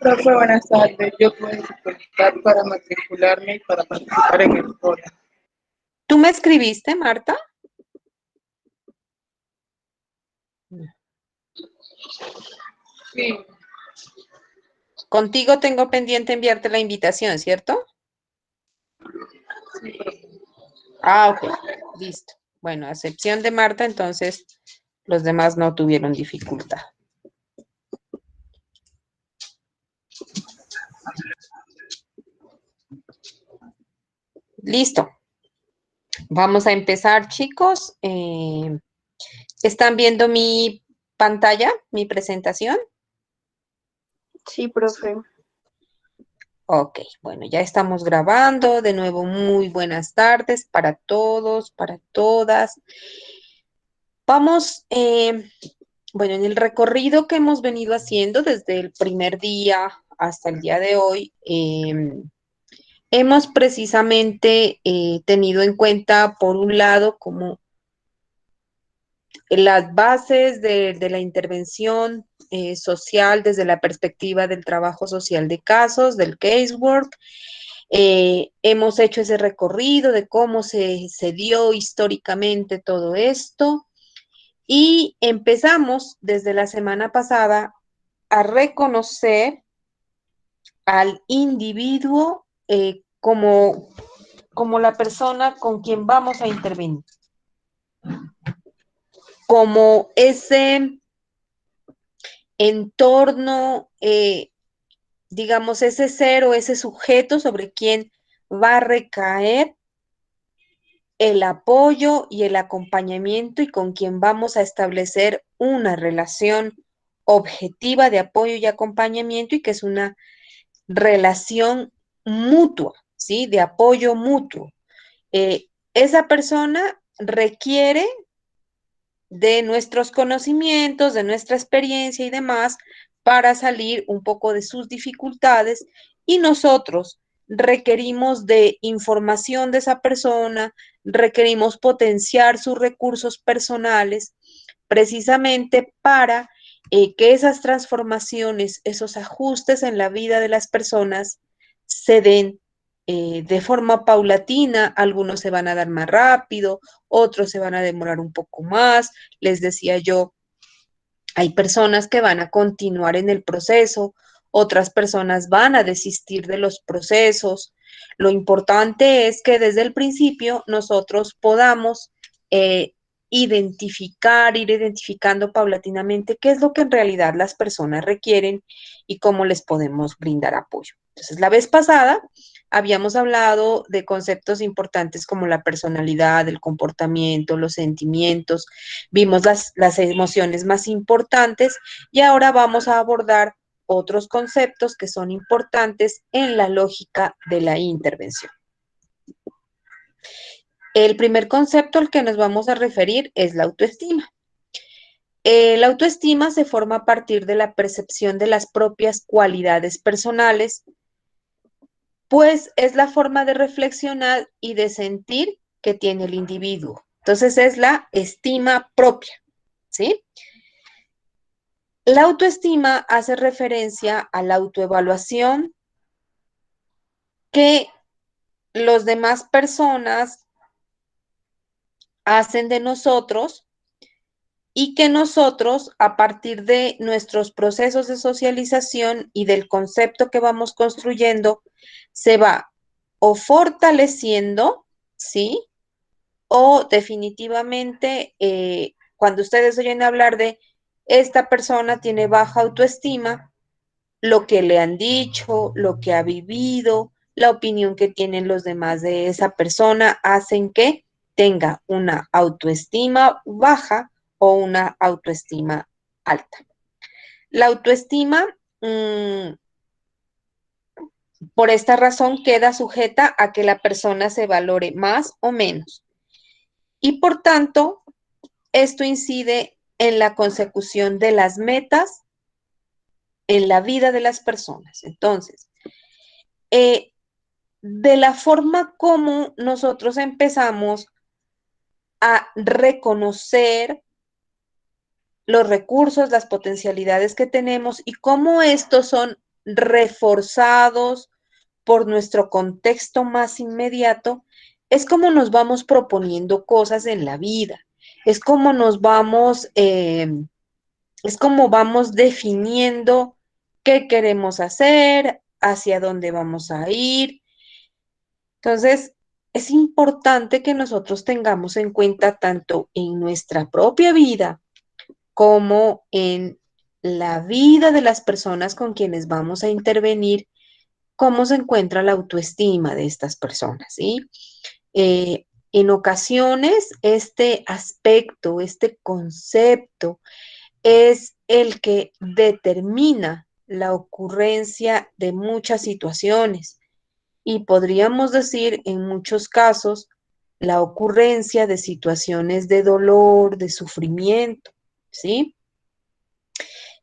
Profe, buenas tardes. Yo puedo solicitar para matricularme y para participar en el foro. ¿Tú me escribiste, Marta? Sí, Contigo tengo pendiente enviarte la invitación, ¿cierto? sí, profe. Ah, ok, listo. Bueno, a excepción de Marta, entonces los demás no tuvieron dificultad. Listo. Vamos a empezar, chicos. ¿Están viendo mi pantalla, mi presentación? Sí, profe. Ok, bueno, ya estamos grabando. De nuevo, muy buenas tardes para todos, para todas. Vamos, bueno, en el recorrido que hemos venido haciendo desde el primer día hasta el día de hoy, hemos precisamente tenido en cuenta, por un lado, como las bases de la intervención social desde la perspectiva del trabajo social de casos, del casework. Hemos hecho ese recorrido de cómo se dio históricamente todo esto y empezamos desde la semana pasada a reconocer al individuo como la persona con quien vamos a intervenir, como ese entorno, digamos, ese ser o ese sujeto sobre quien va a recaer el apoyo y el acompañamiento y con quien vamos a establecer una relación objetiva de apoyo y acompañamiento y que es una relación mutua, ¿sí? De apoyo mutuo. Esa persona requiere de nuestros conocimientos, de nuestra experiencia y demás para salir un poco de sus dificultades y nosotros requerimos de información de esa persona, requerimos potenciar sus recursos personales precisamente para que esas transformaciones, esos ajustes en la vida de las personas se den de forma paulatina. Algunos se van a dar más rápido, otros se van a demorar un poco más. Les decía yo, hay personas que van a continuar en el proceso, otras personas van a desistir de los procesos. Lo importante es que desde el principio nosotros podamos identificar, ir identificando paulatinamente qué es lo que en realidad las personas requieren y cómo les podemos brindar apoyo. Entonces, la vez pasada habíamos hablado de conceptos importantes como la personalidad, el comportamiento, los sentimientos, vimos las emociones más importantes y ahora vamos a abordar otros conceptos que son importantes en la lógica de la intervención. El primer concepto al que nos vamos a referir es la autoestima. La autoestima se forma a partir de la percepción de las propias cualidades personales, pues es la forma de reflexionar y de sentir que tiene el individuo. Entonces es la estima propia, ¿sí? La autoestima hace referencia a la autoevaluación que los demás personas hacen de nosotros y que nosotros, a partir de nuestros procesos de socialización y del concepto que vamos construyendo, se va o fortaleciendo, ¿sí? O definitivamente, cuando ustedes oyen hablar de esta persona tiene baja autoestima, lo que le han dicho, lo que ha vivido, la opinión que tienen los demás de esa persona, hacen que tenga una autoestima baja o una autoestima alta. La autoestima, por esta razón, queda sujeta a que la persona se valore más o menos. Y por tanto, esto incide en la consecución de las metas en la vida de las personas. Entonces, de la forma como nosotros empezamos a reconocer los recursos, las potencialidades que tenemos y cómo estos son reforzados por nuestro contexto más inmediato, es como nos vamos proponiendo cosas en la vida, es como nos vamos, es como vamos definiendo qué queremos hacer, hacia dónde vamos a ir. Entonces, es importante que nosotros tengamos en cuenta tanto en nuestra propia vida como en la vida de las personas con quienes vamos a intervenir, cómo se encuentra la autoestima de estas personas, ¿sí? En ocasiones, este aspecto, este concepto, es el que determina la ocurrencia de muchas situaciones y podríamos decir en muchos casos la ocurrencia de situaciones de dolor, de sufrimiento, ¿sí?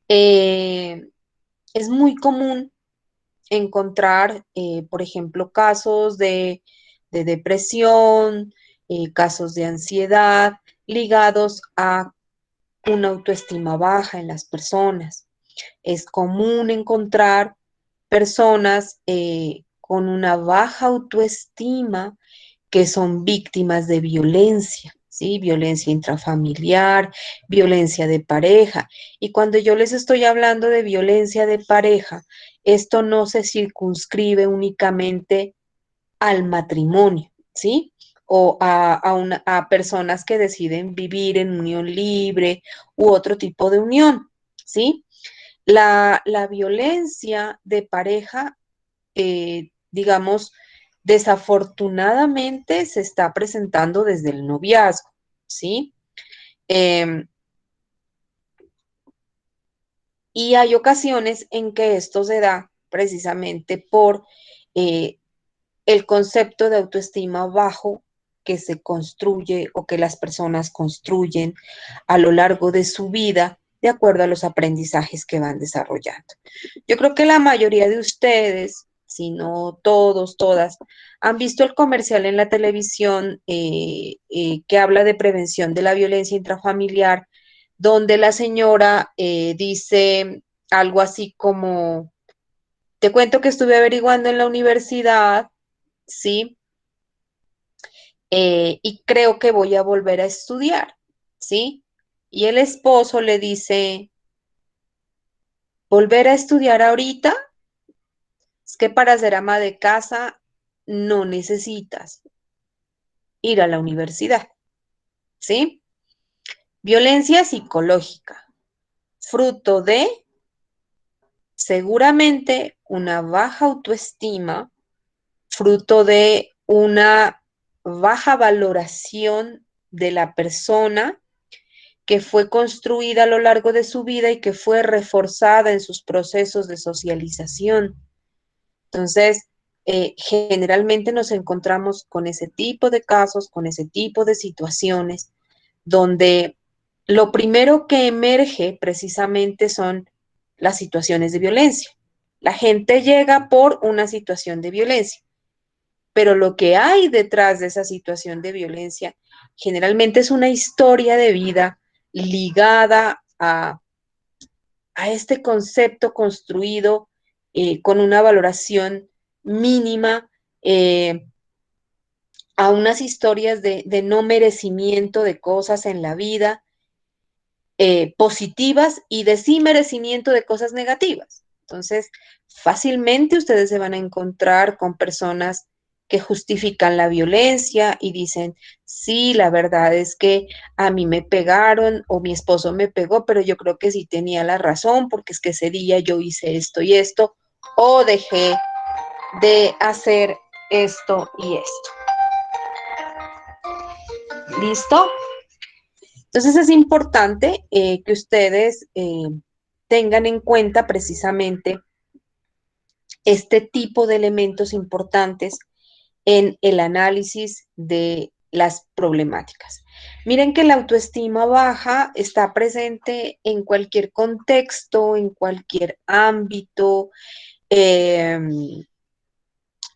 Eh, es muy común encontrar, por ejemplo, casos de depresión, casos de ansiedad ligados a una autoestima baja en las personas. Es común encontrar personas con una baja autoestima que son víctimas de violencia, ¿sí? Violencia intrafamiliar, violencia de pareja. Y cuando yo les estoy hablando de violencia de pareja, esto no se circunscribe únicamente al matrimonio, ¿sí? O a personas que deciden vivir en unión libre u otro tipo de unión, ¿sí? La violencia de pareja, digamos, desafortunadamente se está presentando desde el noviazgo, ¿sí? Em, y hay ocasiones en que esto se da precisamente por eh, el concepto de autoestima bajo que se construye o que las personas construyen a lo largo de su vida de acuerdo a los aprendizajes que van desarrollando. Yo creo que la mayoría de ustedes, si no todos, todas, han visto el comercial en la televisión que habla de prevención de la violencia intrafamiliar, donde la señora dice algo así como, te cuento que estuve averiguando en la universidad, ¿sí? Y creo que voy a volver a estudiar, ¿sí? Y el esposo le dice, ¿volver a estudiar ahorita? Es que para ser ama de casa no necesitas ir a la universidad, ¿sí? Violencia psicológica, fruto de seguramente una baja autoestima, fruto de una baja valoración de la persona que fue construida a lo largo de su vida y que fue reforzada en sus procesos de socialización. Entonces, generalmente nos encontramos con ese tipo de casos, con ese tipo de situaciones, donde lo primero que emerge precisamente son las situaciones de violencia. La gente llega por una situación de violencia, pero lo que hay detrás de esa situación de violencia generalmente es una historia de vida ligada a este concepto construido con una valoración mínima, a unas historias de no merecimiento de cosas en la vida positivas y de sí merecimiento de cosas negativas. Entonces, fácilmente ustedes se van a encontrar con personas que justifican la violencia y dicen, sí, la verdad es que a mí me pegaron o mi esposo me pegó, pero yo creo que sí tenía la razón porque es que ese día yo hice esto y esto o dejé de hacer esto y esto. ¿Listo? Entonces es importante que ustedes tengan en cuenta precisamente este tipo de elementos importantes en el análisis de las problemáticas. Miren que la autoestima baja está presente en cualquier contexto, en cualquier ámbito, eh,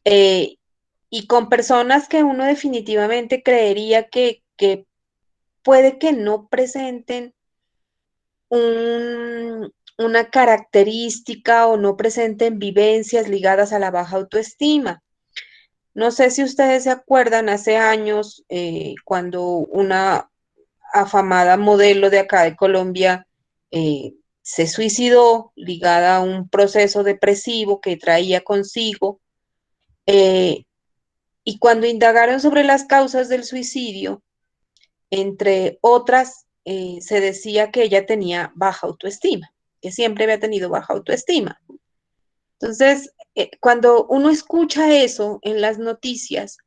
eh, y con personas que uno definitivamente creería que puede que no presenten una característica o no presenten vivencias ligadas a la baja autoestima. No sé si ustedes se acuerdan hace años cuando una afamada modelo de acá de Colombia se suicidó ligada a un proceso depresivo que traía consigo. eh, y cuando indagaron sobre las causas del suicidio, entre otras, se decía que ella tenía baja autoestima, que siempre había tenido baja autoestima. Entonces, cuando uno escucha eso en las noticias,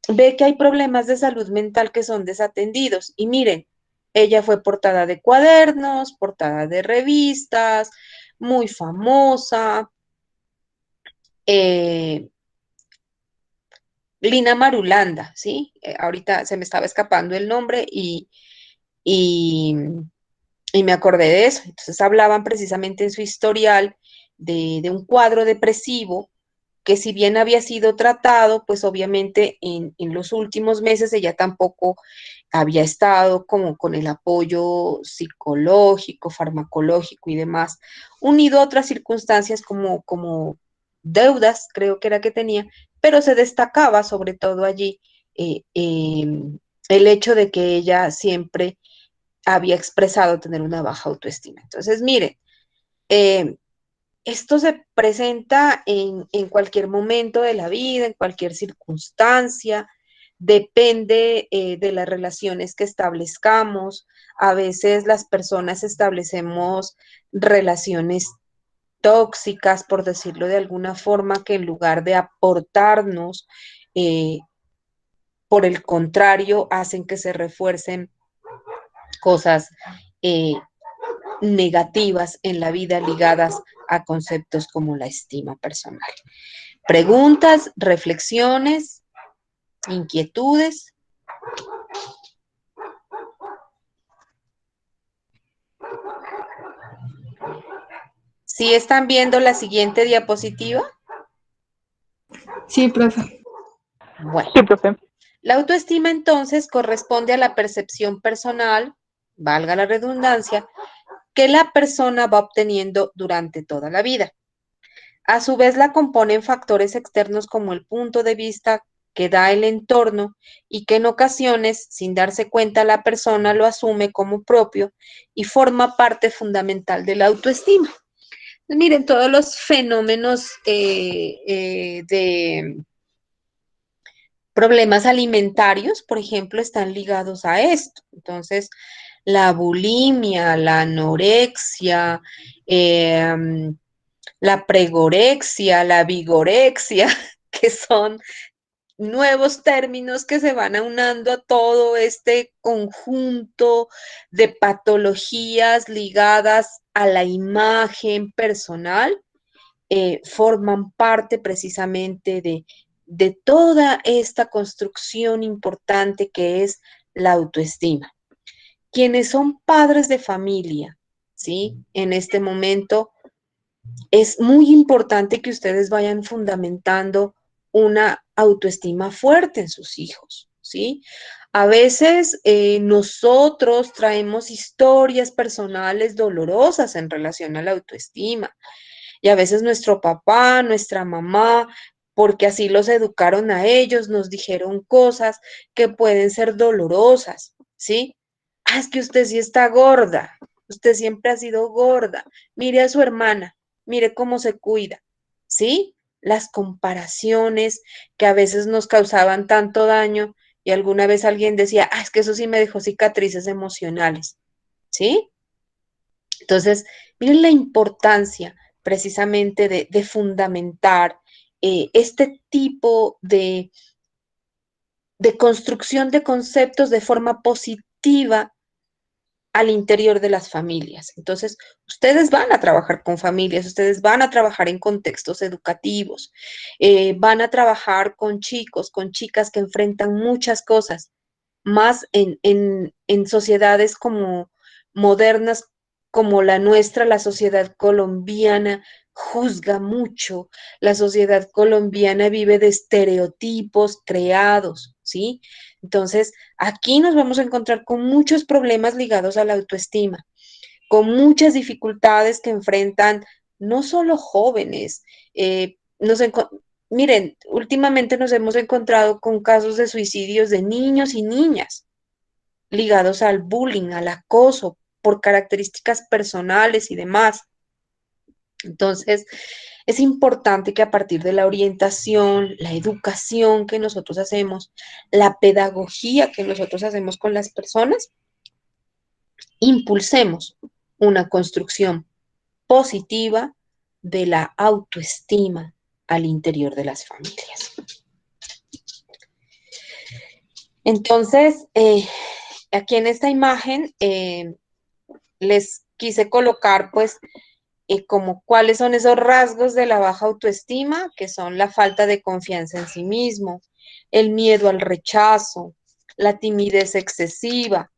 ve que hay problemas de salud mental que son desatendidos. Y miren, ella fue portada de cuadernos, portada de revistas, muy famosa. eh, Lina Marulanda, ¿sí? Ahorita se me estaba escapando el nombre y, y me acordé de eso. Entonces hablaban precisamente en su historial de un cuadro depresivo que si bien había sido tratado, pues obviamente en los últimos meses ella tampoco había estado como con el apoyo psicológico, farmacológico y demás, unido a otras circunstancias como deudas, creo que era que tenía, pero se destacaba sobre todo allí eh, eh, el hecho de que ella siempre había expresado tener una baja autoestima. Entonces, mire, eh, esto se presenta en cualquier momento de la vida, en cualquier circunstancia, depende de las relaciones que establezcamos. A veces las personas establecemos relaciones tóxicas, por decirlo de alguna forma, que en lugar de aportarnos, eh, por el contrario, hacen que se refuercen cosas eh, negativas en la vida ligadas a conceptos como la estima personal. Preguntas, reflexiones, inquietudes. ¿Sí están viendo la siguiente diapositiva? Sí, profe. Bueno, Sí, profe. la autoestima entonces corresponde a la percepción personal, valga la redundancia, que la persona va obteniendo durante toda la vida. A su vez la componen factores externos como el punto de vista que da el entorno y que en ocasiones, sin darse cuenta, la persona lo asume como propio y forma parte fundamental de la autoestima. Miren, todos los fenómenos de problemas alimentarios, por ejemplo, están ligados a esto. Entonces, la bulimia, la anorexia, la pregorexia, la vigorexia, que son nuevos términos que se van aunando a todo este conjunto de patologías ligadas a la imagen personal, forman parte precisamente de toda esta construcción importante que es la autoestima. Quienes son padres de familia, ¿sí? En este momento es muy importante que ustedes vayan fundamentando una autoestima fuerte en sus hijos, ¿sí? A veces nosotros traemos historias personales dolorosas en relación a la autoestima y a veces nuestro papá, nuestra mamá, porque así los educaron a ellos, nos dijeron cosas que pueden ser dolorosas, ¿sí? Ah, es que usted sí está gorda, usted siempre ha sido gorda, mire a su hermana, mire cómo se cuida, ¿sí? Las comparaciones que a veces nos causaban tanto daño y alguna vez alguien decía, ah, es que eso sí me dejó cicatrices emocionales, ¿sí? Entonces, miren la importancia precisamente de fundamentar este tipo de construcción de conceptos de forma positiva al interior de las familias. Entonces, ustedes van a trabajar con familias, ustedes van a trabajar en contextos educativos, van a trabajar con chicos, con chicas que enfrentan muchas cosas, más en sociedades como modernas como la nuestra, la sociedad colombiana juzga mucho, la sociedad colombiana vive de estereotipos creados, ¿sí? Entonces, aquí nos vamos a encontrar con muchos problemas ligados a la autoestima. con muchas dificultades que enfrentan no solo jóvenes, miren, últimamente nos hemos encontrado con casos de suicidios de niños y niñas ligados al bullying, al acoso, por características personales y demás. Entonces, es importante que a partir de la orientación, la educación que nosotros hacemos, la pedagogía que nosotros hacemos con las personas, impulsemos una construcción positiva de la autoestima al interior de las familias. Entonces, aquí en esta imagen les quise colocar pues como cuáles son esos rasgos de la baja autoestima, que son la falta de confianza en sí mismo, el miedo al rechazo, la timidez excesiva,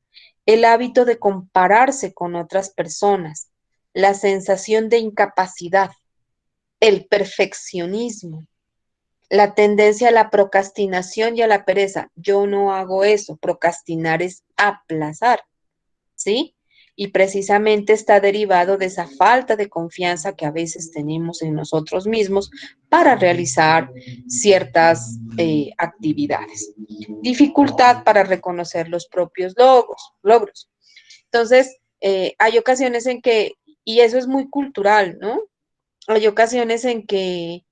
el hábito de compararse con otras personas, la sensación de incapacidad, el perfeccionismo, la tendencia a la procrastinación y a la pereza. Yo no hago eso, procrastinar es aplazar, ¿sí? Y precisamente está derivado de esa falta de confianza que a veces tenemos en nosotros mismos para realizar ciertas actividades. Dificultad para reconocer los propios logros. Entonces, hay ocasiones en que, y eso es muy cultural, ¿no? Hay ocasiones en que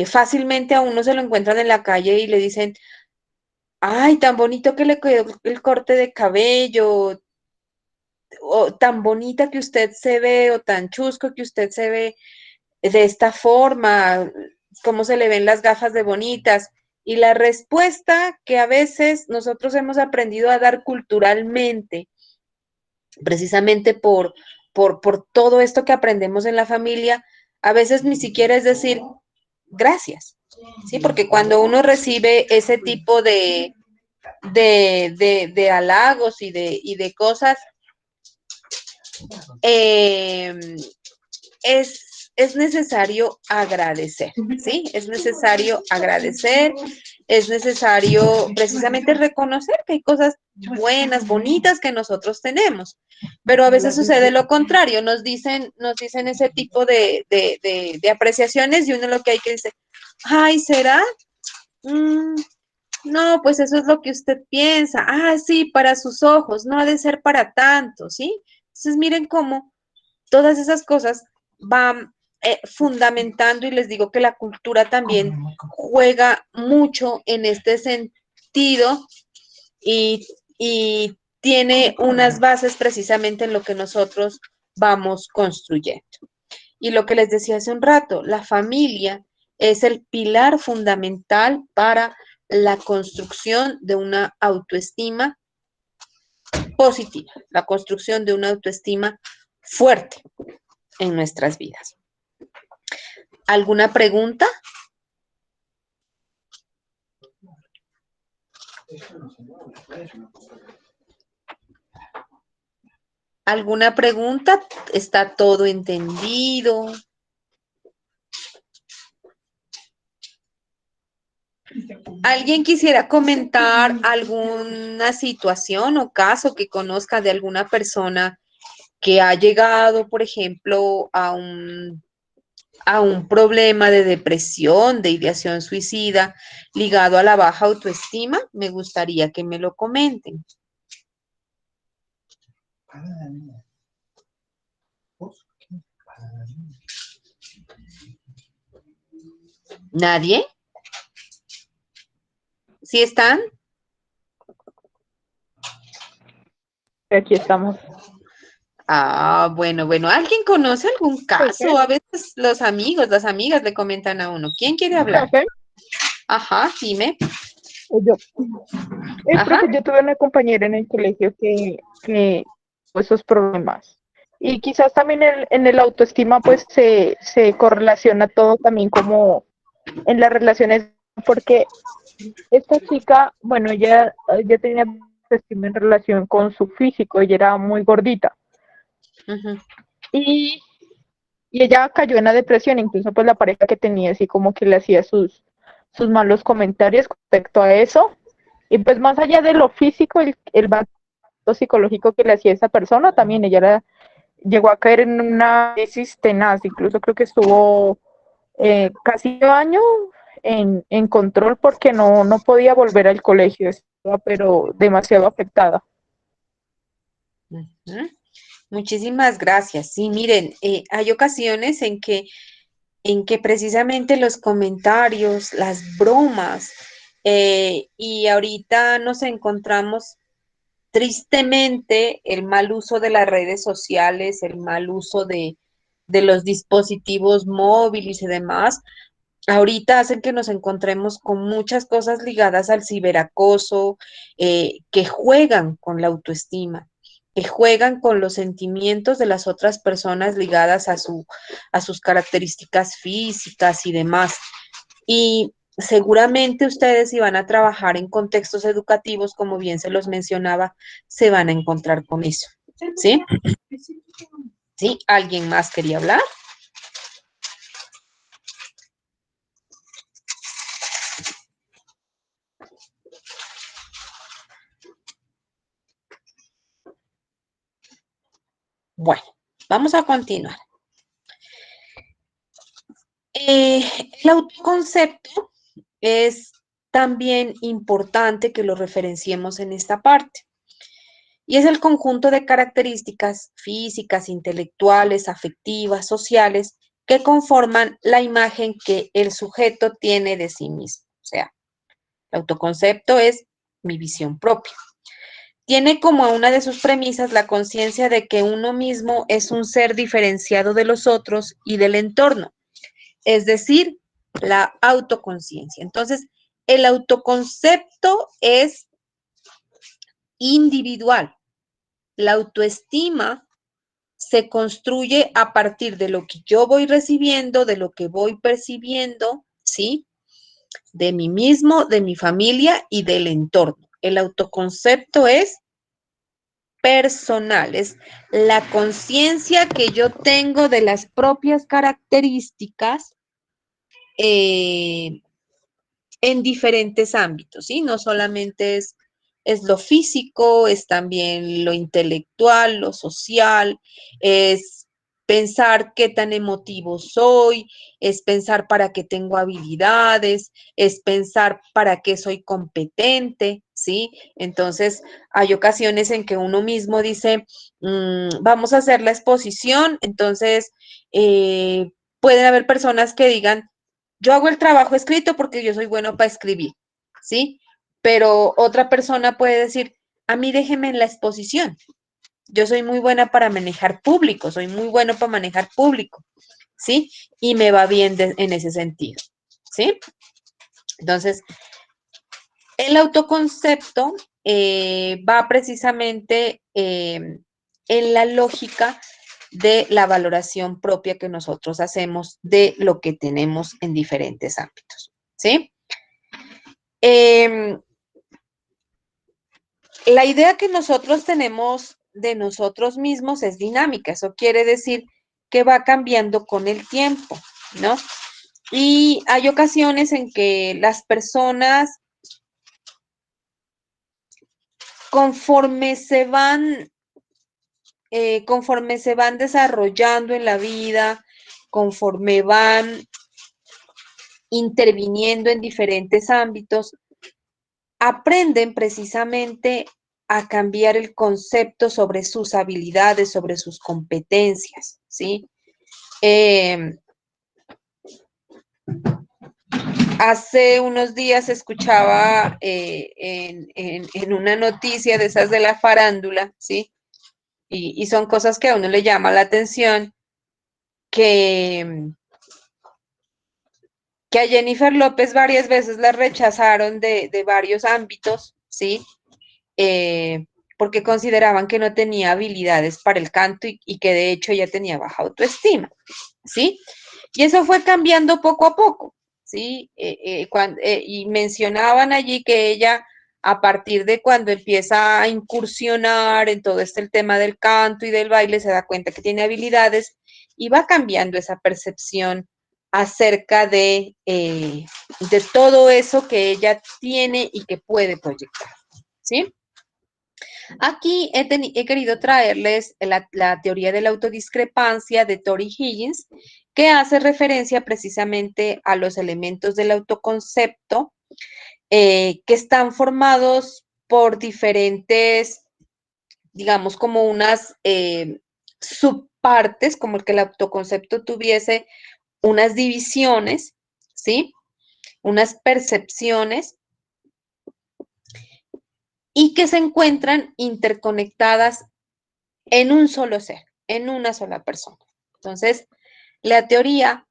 fácilmente a uno se lo encuentran en la calle y le dicen, ay, tan bonito que le quedó el corte de cabello, o tan bonita que usted se ve, o tan chusco que usted se ve de esta forma, cómo se le ven las gafas de bonitas. Y la respuesta que a veces nosotros hemos aprendido a dar culturalmente, precisamente por todo esto que aprendemos en la familia, a veces ni siquiera es decir gracias, ¿sí? Porque cuando uno recibe ese tipo de halagos y de cosas, es necesario agradecer, ¿sí? Es necesario agradecer, es necesario precisamente reconocer que hay cosas buenas, bonitas que nosotros tenemos, pero a veces sucede lo contrario, nos dicen ese tipo de apreciaciones y uno lo que hay que decir, ay, ¿será? No, pues eso es lo que usted piensa. Ah, sí, para sus ojos, no ha de ser para tanto, ¿sí? Entonces miren cómo todas esas cosas van fundamentando y les digo que la cultura también juega mucho en este sentido y tiene unas bases precisamente en lo que nosotros vamos construyendo. Y lo que les decía hace un rato, la familia es el pilar fundamental para la construcción de una autoestima positiva, la construcción de una autoestima fuerte en nuestras vidas. ¿Alguna pregunta? ¿Alguna pregunta? ¿Está todo entendido? ¿Alguien quisiera comentar alguna situación o caso que conozca de alguna persona que ha llegado, por ejemplo, a un problema de depresión, de ideación suicida ligado a la baja autoestima? Me gustaría que me lo comenten. ¿Nadie? ¿Sí están? Aquí estamos. Ah, bueno. ¿Alguien conoce algún caso? A veces los amigos, las amigas le comentan a uno. ¿Quién quiere hablar? ¿Profe? Ajá, dime. Yo. Ajá. Profe, yo tuve una compañera en el colegio que tuvo esos problemas. Y quizás también en el autoestima pues se correlaciona todo también como en las relaciones, porque esta chica, bueno, ella tenía autoestima en relación con su físico, ella era muy gordita. Ujú. Y ella cayó en la depresión, incluso pues la pareja que tenía así como que le hacía sus malos comentarios respecto a eso. Y pues más allá de lo físico, el psicológico que le hacía esa persona, también llegó a caer en una crisis tenaz, incluso creo que estuvo casi un año en control porque no podía volver al colegio, estaba pero demasiado afectada. Ujú. Muchísimas gracias. Sí, miren, hay ocasiones en que precisamente los comentarios, las bromas, y ahorita nos encontramos tristemente el mal uso de las redes sociales, el mal uso de los dispositivos móviles y demás, ahorita hacen que nos encontremos con muchas cosas ligadas al ciberacoso, que juegan con la autoestima, que juegan con los sentimientos de las otras personas ligadas a sus características físicas y demás. Y seguramente ustedes, si van a trabajar en contextos educativos, como bien se los mencionaba, se van a encontrar con eso. ¿Sí? ¿Sí? ¿Alguien más quería hablar? Bueno, vamos a continuar. El autoconcepto es también importante que lo referenciemos en esta parte. Y es el conjunto de características físicas, intelectuales, afectivas, sociales, que conforman la imagen que el sujeto tiene de sí mismo. O sea, el autoconcepto es mi visión propia. Tiene como una de sus premisas la conciencia de que uno mismo es un ser diferenciado de los otros y del entorno, es decir, la autoconciencia. Entonces, el autoconcepto es individual. La autoestima se construye a partir de lo que yo voy recibiendo, de lo que voy percibiendo, ¿sí? De mí mismo, de mi familia y del entorno. El autoconcepto es personal, es la conciencia que yo tengo de las propias características, eh, en diferentes ámbitos, ¿sí? No solamente es lo físico, es también lo intelectual, lo social, es pensar qué tan emotivo soy, es pensar para qué tengo habilidades, es pensar para qué soy competente, ¿sí? Entonces, hay ocasiones en que uno mismo dice, vamos a hacer la exposición, entonces, pueden haber personas que digan, yo hago el trabajo escrito porque yo soy bueno para escribir, ¿sí? Pero otra persona puede decir, a mí déjeme en la exposición. Yo soy muy buena para manejar público, soy muy bueno para manejar público, ¿sí? Y me va bien en ese sentido, ¿sí? Entonces, el autoconcepto va precisamente en la lógica de la valoración propia que nosotros hacemos de lo que tenemos en diferentes ámbitos, ¿sí? La idea que nosotros tenemos de nosotros mismos es dinámica, eso quiere decir que va cambiando con el tiempo, ¿no? Y hay ocasiones en que las personas, conforme se van, conforme se van desarrollando en la vida, conforme van interviniendo en diferentes ámbitos, aprenden precisamente a cambiar el concepto sobre sus habilidades, sobre sus competencias, ¿sí? Hace unos días escuchaba en una noticia de esas de la farándula, ¿sí? Y son cosas que a uno le llama la atención, que, que a Jennifer López varias veces la rechazaron de varios ámbitos, ¿sí? Porque consideraban que no tenía habilidades para el canto y que de hecho ella tenía baja autoestima, ¿sí? Y eso fue cambiando poco a poco, ¿sí? Y mencionaban allí que ella, a partir de cuando empieza a incursionar en todo este el tema del canto y del baile, se da cuenta que tiene habilidades y va cambiando esa percepción acerca de todo eso que ella tiene y que puede proyectar, ¿sí? Aquí he querido traerles la teoría de la autodiscrepancia de Tori Higgins, que hace referencia precisamente a los elementos del autoconcepto que están formados por diferentes, digamos, como unas subpartes, como el que el autoconcepto tuviese unas divisiones, ¿sí? Unas percepciones y que se encuentran interconectadas en un solo ser, en una sola persona. Entonces, la teoría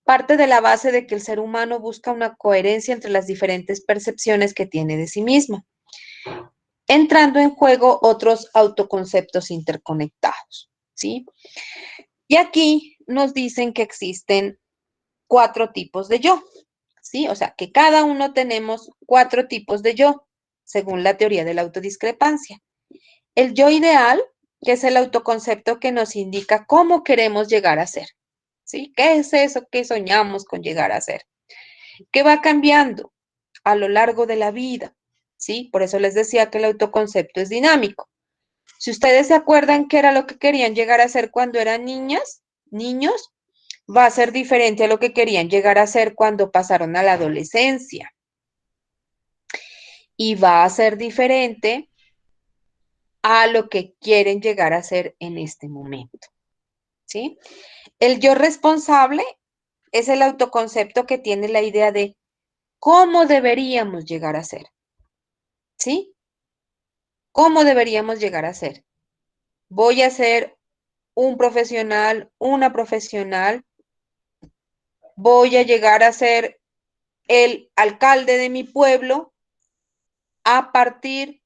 parte de la base de que el ser humano busca una coherencia entre las diferentes percepciones que tiene de sí mismo, entrando en juego otros autoconceptos interconectados, ¿sí? Y aquí nos dicen que existen 4 tipos de yo, ¿sí? O sea, que cada uno tenemos 4 tipos de yo, según la teoría de la autodiscrepancia. El yo ideal, que es el autoconcepto que nos indica cómo queremos llegar a ser, ¿sí? ¿Qué es eso que soñamos con llegar a ser? Que va cambiando a lo largo de la vida, ¿sí? Por eso les decía que el autoconcepto es dinámico. Si ustedes se acuerdan qué era lo que querían llegar a ser cuando eran niñas, niños, va a ser diferente a lo que querían llegar a ser cuando pasaron a la adolescencia. Y va a ser diferente a lo que quieren llegar a ser en este momento, ¿sí? El yo responsable es el autoconcepto que tiene la idea de cómo deberíamos llegar a ser, ¿sí? ¿Cómo deberíamos llegar a ser? Voy a ser un profesional, una profesional, voy a llegar a ser el alcalde de mi pueblo a partir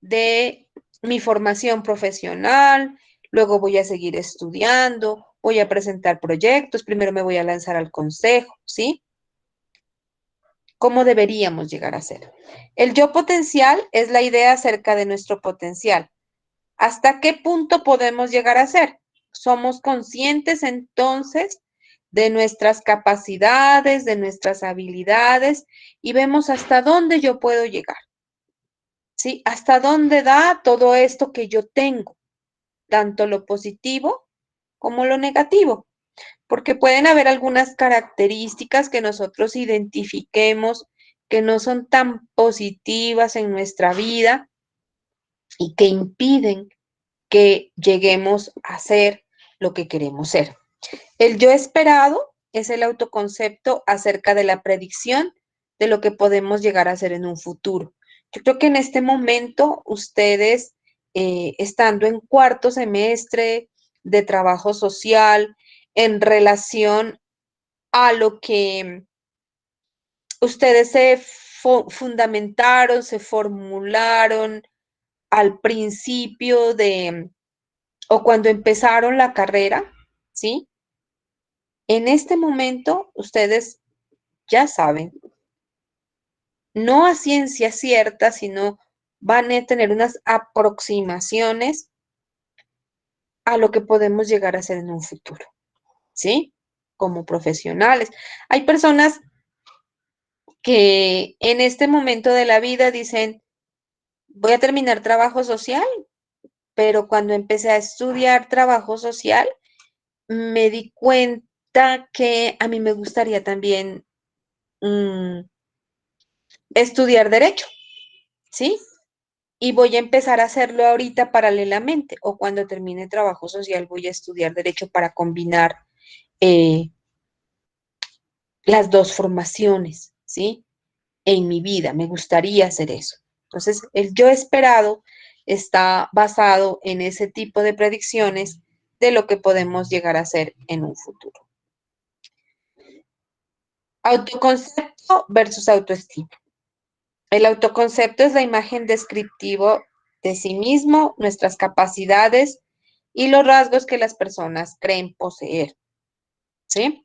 de mi formación profesional, luego voy a seguir estudiando, voy a presentar proyectos, primero me voy a lanzar al consejo, ¿sí? ¿Cómo deberíamos llegar a ser? El yo potencial es la idea acerca de nuestro potencial. ¿Hasta qué punto podemos llegar a ser? Somos conscientes entonces de nuestras capacidades, de nuestras habilidades y vemos hasta dónde yo puedo llegar. ¿Sí? ¿Hasta dónde da todo esto que yo tengo? Tanto lo positivo como lo negativo. Porque pueden haber algunas características que nosotros identifiquemos que no son tan positivas en nuestra vida y que impiden que lleguemos a ser lo que queremos ser. El yo esperado es el autoconcepto acerca de la predicción de lo que podemos llegar a ser en un futuro. Yo creo que en este momento ustedes, estando en cuarto semestre de trabajo social, en relación a lo que ustedes se fundamentaron, se formularon al principio de, o cuando empezaron la carrera, ¿sí? En este momento ustedes ya saben, no a ciencia cierta, sino van a tener unas aproximaciones a lo que podemos llegar a ser en un futuro, ¿sí? Como profesionales. Hay personas que en este momento de la vida dicen, voy a terminar trabajo social, pero cuando empecé a estudiar trabajo social, me di cuenta que a mí me gustaría también estudiar derecho, ¿sí? Y voy a empezar a hacerlo ahorita paralelamente o cuando termine trabajo social voy a estudiar derecho para combinar eh, las dos formaciones, ¿sí? En mi vida, me gustaría hacer eso. Entonces, el yo esperado está basado en ese tipo de predicciones de lo que podemos llegar a hacer en un futuro. Autoconcepto versus autoestima. El autoconcepto es la imagen descriptiva de sí mismo, nuestras capacidades y los rasgos que las personas creen poseer, ¿sí?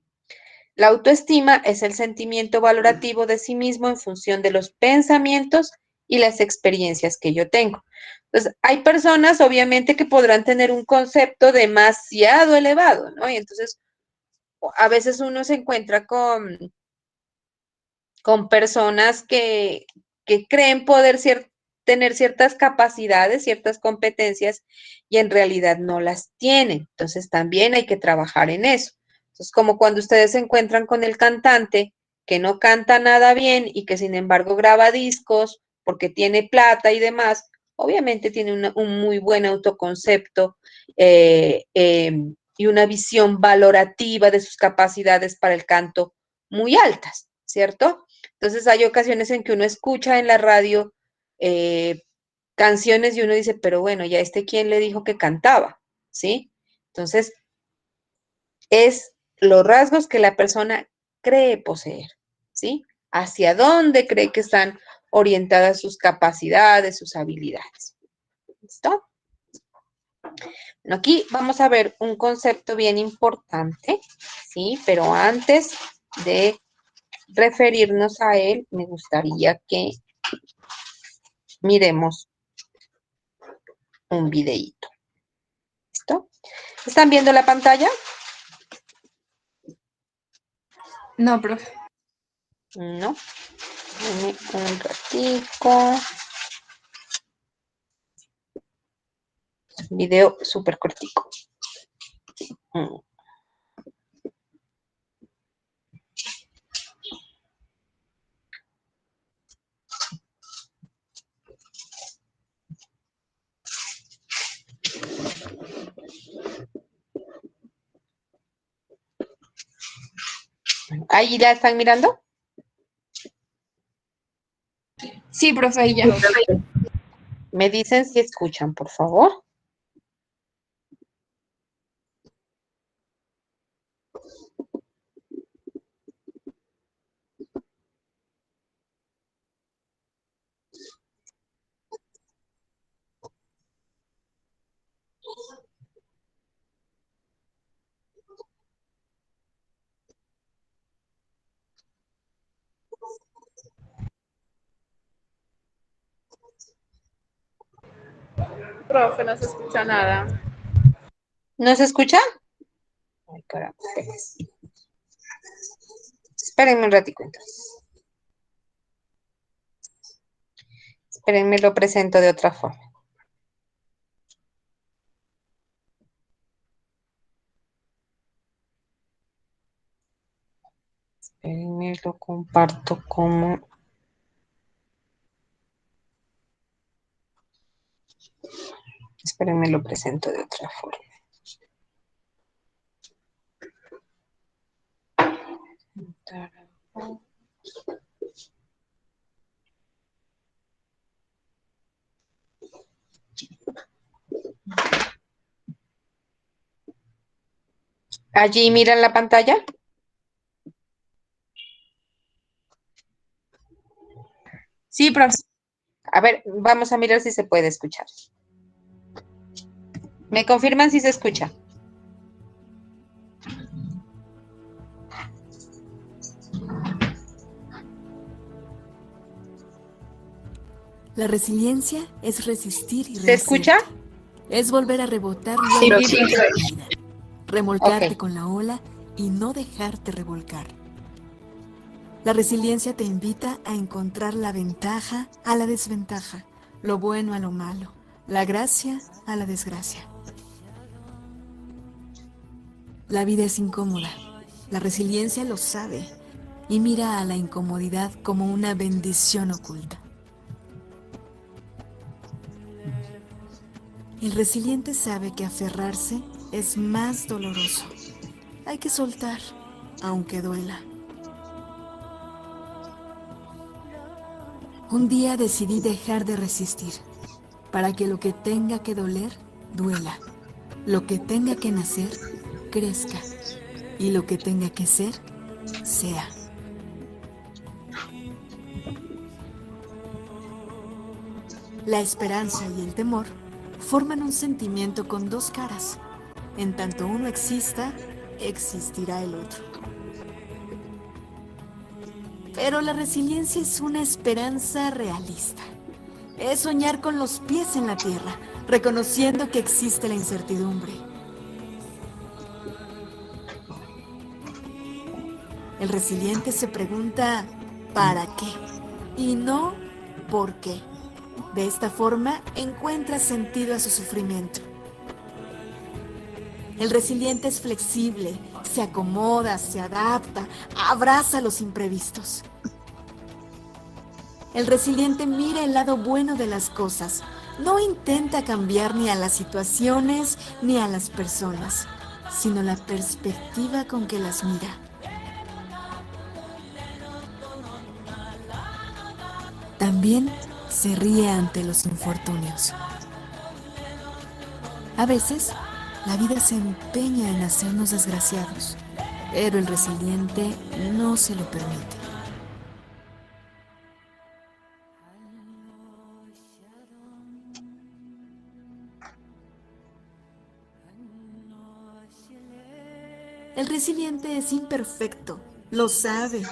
La autoestima es el sentimiento valorativo de sí mismo en función de los pensamientos y las experiencias que yo tengo. Entonces, hay personas, obviamente, que podrán tener un concepto demasiado elevado, ¿no? Y entonces, a veces uno se encuentra con personas que creen poder ser tener ciertas capacidades, ciertas competencias y en realidad no las tienen. Entonces también hay que trabajar en eso. Entonces, como cuando ustedes se encuentran con el cantante que no canta nada bien y que sin embargo graba discos porque tiene plata y demás, obviamente tiene un muy buen autoconcepto y una visión valorativa de sus capacidades para el canto muy altas, ¿cierto? Entonces hay ocasiones en que uno escucha en la radio canciones y uno dice, pero bueno, ya quién le dijo que cantaba, ¿sí? Entonces, es los rasgos que la persona cree poseer, ¿sí? Hacia dónde cree que están orientadas sus capacidades, sus habilidades. ¿Listo? Bueno, aquí vamos a ver un concepto bien importante, ¿sí? Pero antes de referirnos a él, me gustaría que miremos un videíto. ¿Listo? ¿Están viendo la pantalla? No, profe. No. Dame un ratico. Video súper cortico. ¿Ahí la están mirando? Sí, profe, ya. Me dicen si escuchan, por favor. Profe, no se escucha nada. ¿No se escucha? Ay, caramba. Espérenme un ratico entonces. Espérenme, lo presento de otra forma. Espérenme, lo comparto como... Espérenme, lo presento de otra forma. Allí miran la pantalla. Sí, profe. A ver, vamos a mirar si se puede escuchar. ¿Me confirman si se escucha? La resiliencia es resistir y ¿Se escucha? Es volver a rebotar Sí, luego sí, de la profe. caída. Remolcarte Ok. con la ola y no dejarte revolcar. La resiliencia te invita a encontrar la ventaja a la desventaja, lo bueno a lo malo, la gracia a la desgracia. La vida es incómoda. La resiliencia lo sabe y mira a la incomodidad como una bendición oculta. El resiliente sabe que aferrarse es más doloroso. Hay que soltar, aunque duela. Un día decidí dejar de resistir, para que lo que tenga que doler, duela. Lo que tenga que nacer, crezca. Y lo que tenga que ser, sea. La esperanza y el temor forman un sentimiento con dos caras. En tanto uno exista, existirá el otro. Pero la resiliencia es una esperanza realista. Es soñar con los pies en la tierra, reconociendo que existe la incertidumbre. El resiliente se pregunta ¿para qué? Y no ¿por qué? De esta forma, encuentra sentido a su sufrimiento. El resiliente es flexible, se acomoda, se adapta, abraza los imprevistos. El resiliente mira el lado bueno de las cosas, no intenta cambiar ni a las situaciones ni a las personas, sino la perspectiva con que las mira. También se ríe ante los infortunios. A veces, la vida se empeña en hacernos desgraciados, pero el resiliente no se lo permite. El resiliente es imperfecto, lo sabe,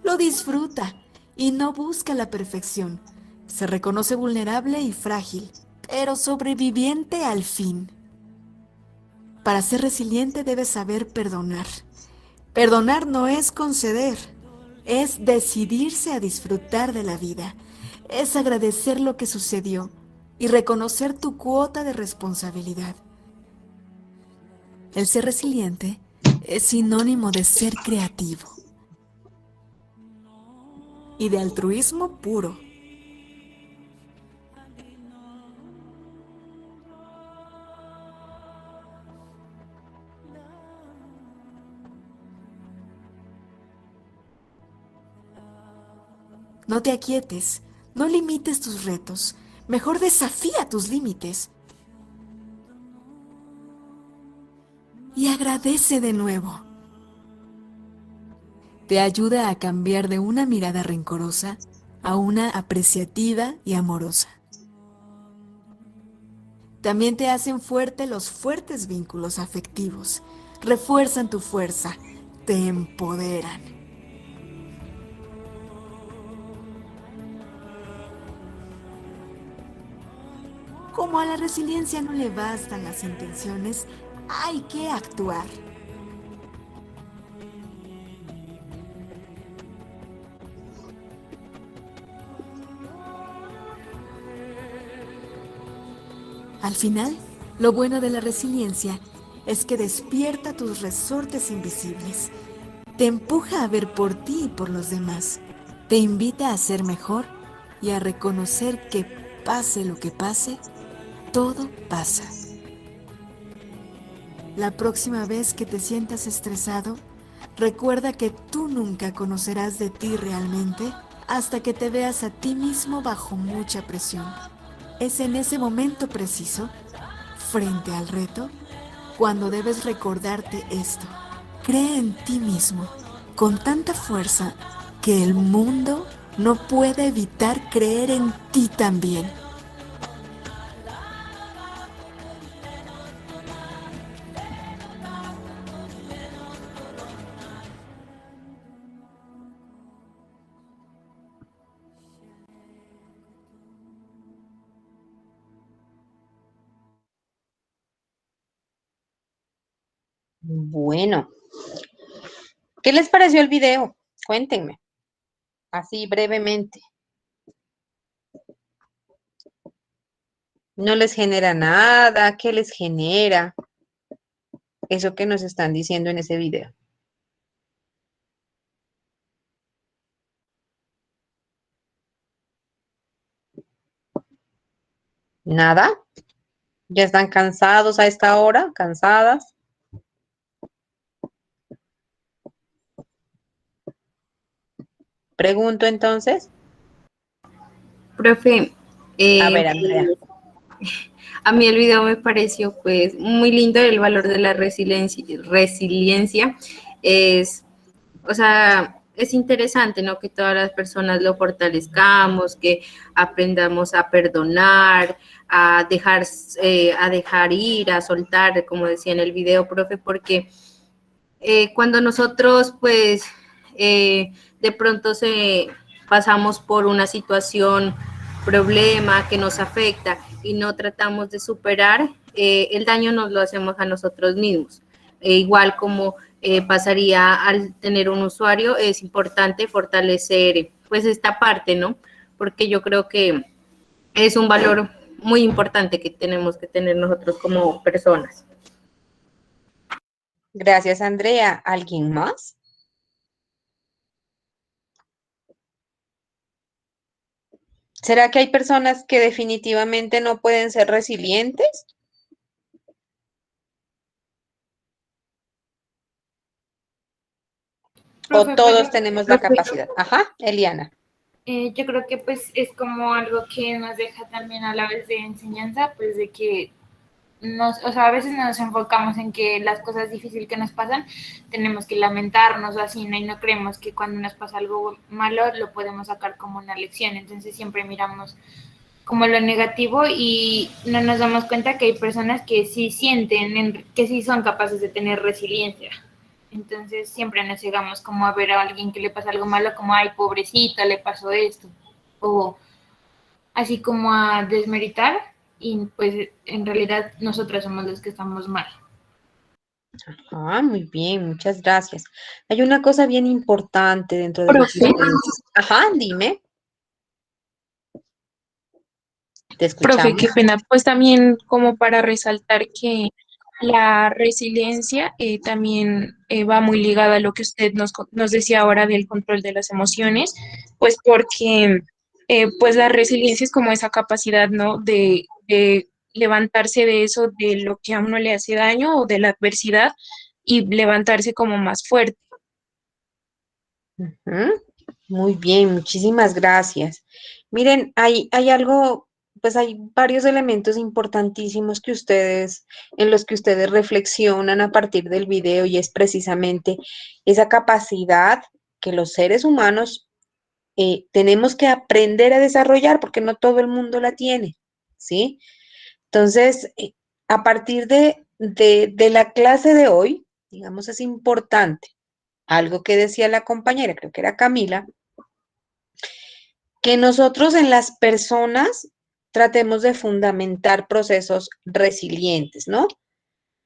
lo disfruta y no busca la perfección. Se reconoce vulnerable y frágil, pero sobreviviente al fin. Para ser resiliente debes saber perdonar. Perdonar no es conceder, es decidirse a disfrutar de la vida, es agradecer lo que sucedió y reconocer tu cuota de responsabilidad. El ser resiliente es sinónimo de ser creativo y de altruismo puro. No te aquietes, no limites tus retos, mejor desafía tus límites. Y agradece de nuevo. Te ayuda a cambiar de una mirada rencorosa a una apreciativa y amorosa. También te hacen fuerte los fuertes vínculos afectivos, refuerzan tu fuerza, te empoderan. Como a la resiliencia no le bastan las intenciones, hay que actuar. Al final, lo bueno de la resiliencia es que despierta tus resortes invisibles, te empuja a ver por ti y por los demás, te invita a ser mejor y a reconocer que pase lo que pase, todo pasa. La próxima vez que te sientas estresado, recuerda que tú nunca conocerás de ti realmente hasta que te veas a ti mismo bajo mucha presión. Es en ese momento preciso, frente al reto, cuando debes recordarte esto. Cree en ti mismo con tanta fuerza que el mundo no puede evitar creer en ti también. Bueno, ¿qué les pareció el video? Cuéntenme, así brevemente. ¿No les genera nada? ¿Qué les genera eso que nos están diciendo en ese video? ¿Nada? ¿Ya están cansados a esta hora? ¿Cansadas? Pregunto entonces. Profe, A ver, Andrea. a mí el video me pareció pues muy lindo. El valor de la resiliencia es, o sea, es interesante, ¿no? Que todas las personas lo fortalezcamos, que aprendamos a perdonar, a dejar ir, a soltar, como decía en el video, profe, porque cuando nosotros pues de pronto pasamos por una situación, problema que nos afecta y no tratamos de superar, el daño nos lo hacemos a nosotros mismos. Igual como pasaría al tener un usuario, es importante fortalecer pues esta parte, ¿no? Porque yo creo que es un valor muy importante que tenemos que tener nosotros como personas. Gracias, Andrea. ¿Alguien más? ¿Será que hay personas que definitivamente no pueden ser resilientes? ¿O Profe, pues todos tenemos la capacidad? Ajá, Eliana. yo creo que pues es como algo que nos deja también a la vez de enseñanza, pues de que o sea, a veces nos enfocamos en que las cosas difíciles que nos pasan tenemos que lamentarnos o así, ¿no? Y no creemos que cuando nos pasa algo malo lo podemos sacar como una lección. Entonces siempre miramos como lo negativo y no nos damos cuenta que hay personas que sí sienten, que sí son capaces de tener resiliencia. Entonces siempre nos llegamos como a ver a alguien que le pasa algo malo, como, ay, pobrecita, le pasó esto. O así como a desmeritar y pues en realidad nosotras somos los que estamos mal. Ah, muy bien, muchas gracias. Hay una cosa bien importante dentro de las Profe, experiencias. Ajá, dime, te profe, escuchamos. qué pena. Pues también como para resaltar que la resiliencia también va muy ligada a lo que usted nos decía ahora del control de las emociones, pues porque pues la resiliencia es como esa capacidad, ¿no? De levantarse de eso, de lo que a uno le hace daño o de la adversidad y levantarse como más fuerte. Ujú, muy bien, muchísimas gracias. Miren, hay algo, pues hay varios elementos importantísimos en los que ustedes reflexionan a partir del video y es precisamente esa capacidad que los seres humanos tenemos que aprender a desarrollar porque no todo el mundo la tiene, ¿sí? Entonces, a partir de la clase de hoy, digamos, es importante algo que decía la compañera, creo que era Camila, que nosotros en las personas tratemos de fundamentar procesos resilientes, ¿no?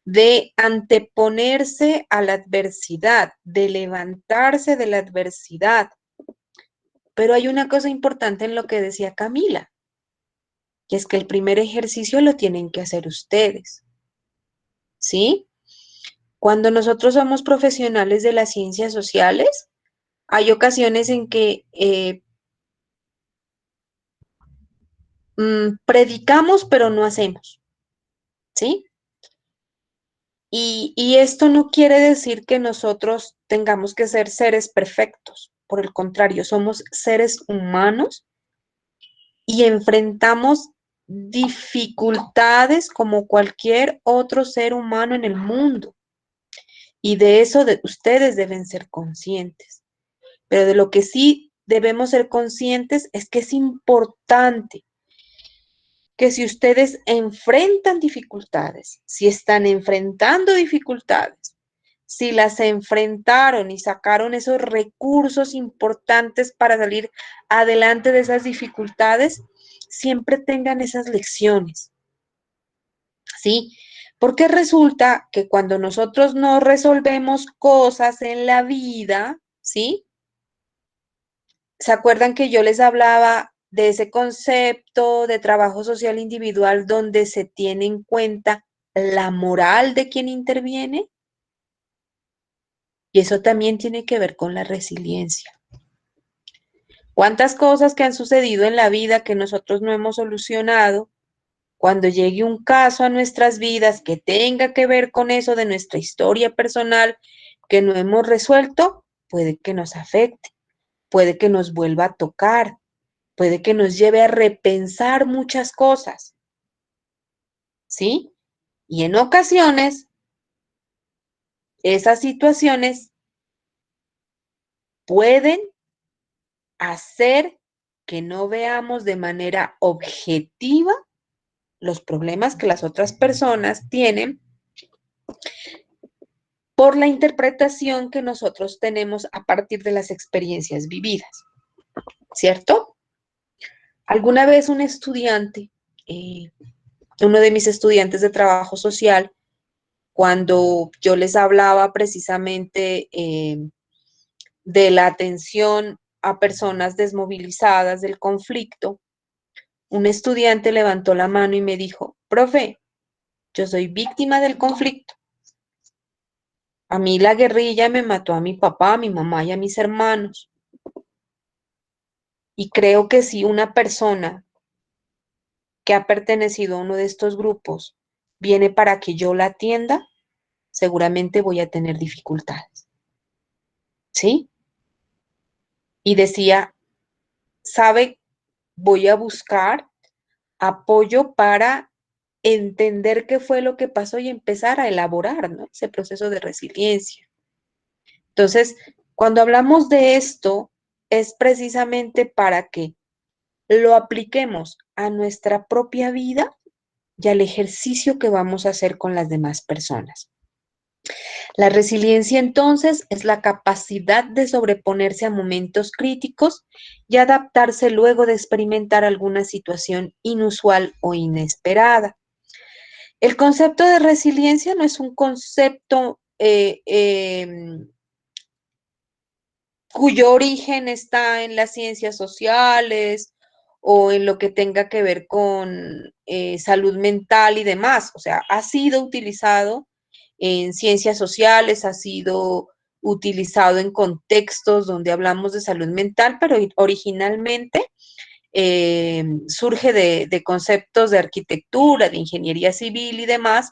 De anteponerse a la adversidad, de levantarse de la adversidad. Pero hay una cosa importante en lo que decía Camila, que es que el primer ejercicio lo tienen que hacer ustedes, ¿sí? Cuando nosotros somos profesionales de las ciencias sociales, hay ocasiones en que predicamos, pero no hacemos, ¿sí? Y esto no quiere decir que nosotros tengamos que ser seres perfectos. Por el contrario, somos seres humanos y enfrentamos dificultades como cualquier otro ser humano en el mundo. Y de eso ustedes deben ser conscientes. Pero de lo que sí debemos ser conscientes es que es importante que si ustedes enfrentan dificultades, si están enfrentando dificultades, si las enfrentaron y sacaron esos recursos importantes para salir adelante de esas dificultades, siempre tengan esas lecciones, ¿sí? Porque resulta que cuando nosotros no resolvemos cosas en la vida, ¿sí? ¿Se acuerdan que yo les hablaba de ese concepto de trabajo social individual donde se tiene en cuenta la moral de quien interviene? Y eso también tiene que ver con la resiliencia. ¿Cuántas cosas que han sucedido en la vida que nosotros no hemos solucionado? Cuando llegue un caso a nuestras vidas que tenga que ver con eso de nuestra historia personal que no hemos resuelto, puede que nos afecte, puede que nos vuelva a tocar, puede que nos lleve a repensar muchas cosas, ¿sí? Y en ocasiones, esas situaciones pueden hacer que no veamos de manera objetiva los problemas que las otras personas tienen por la interpretación que nosotros tenemos a partir de las experiencias vividas, ¿cierto? Alguna vez un estudiante, eh, uno de mis estudiantes de trabajo social, cuando yo les hablaba precisamente de la atención a personas desmovilizadas del conflicto, un estudiante levantó la mano y me dijo, profe, yo soy víctima del conflicto. A mí la guerrilla me mató a mi papá, a mi mamá y a mis hermanos. Y creo que si una persona que ha pertenecido a uno de estos grupos viene para que yo la atienda, seguramente voy a tener dificultades. ¿Sí? Y decía, ¿sabe? Voy a buscar apoyo para entender qué fue lo que pasó y empezar a elaborar, ¿no? Ese proceso de resiliencia. Entonces, cuando hablamos de esto, es precisamente para que lo apliquemos a nuestra propia vida y al ejercicio que vamos a hacer con las demás personas. La resiliencia entonces es la capacidad de sobreponerse a momentos críticos y adaptarse luego de experimentar alguna situación inusual o inesperada. El concepto de resiliencia no es un concepto cuyo origen está en las ciencias sociales o en lo que tenga que ver con salud mental y demás. O sea, ha sido utilizado en ciencias sociales, ha sido utilizado en contextos donde hablamos de salud mental, pero originalmente surge de conceptos de arquitectura, de ingeniería civil y demás,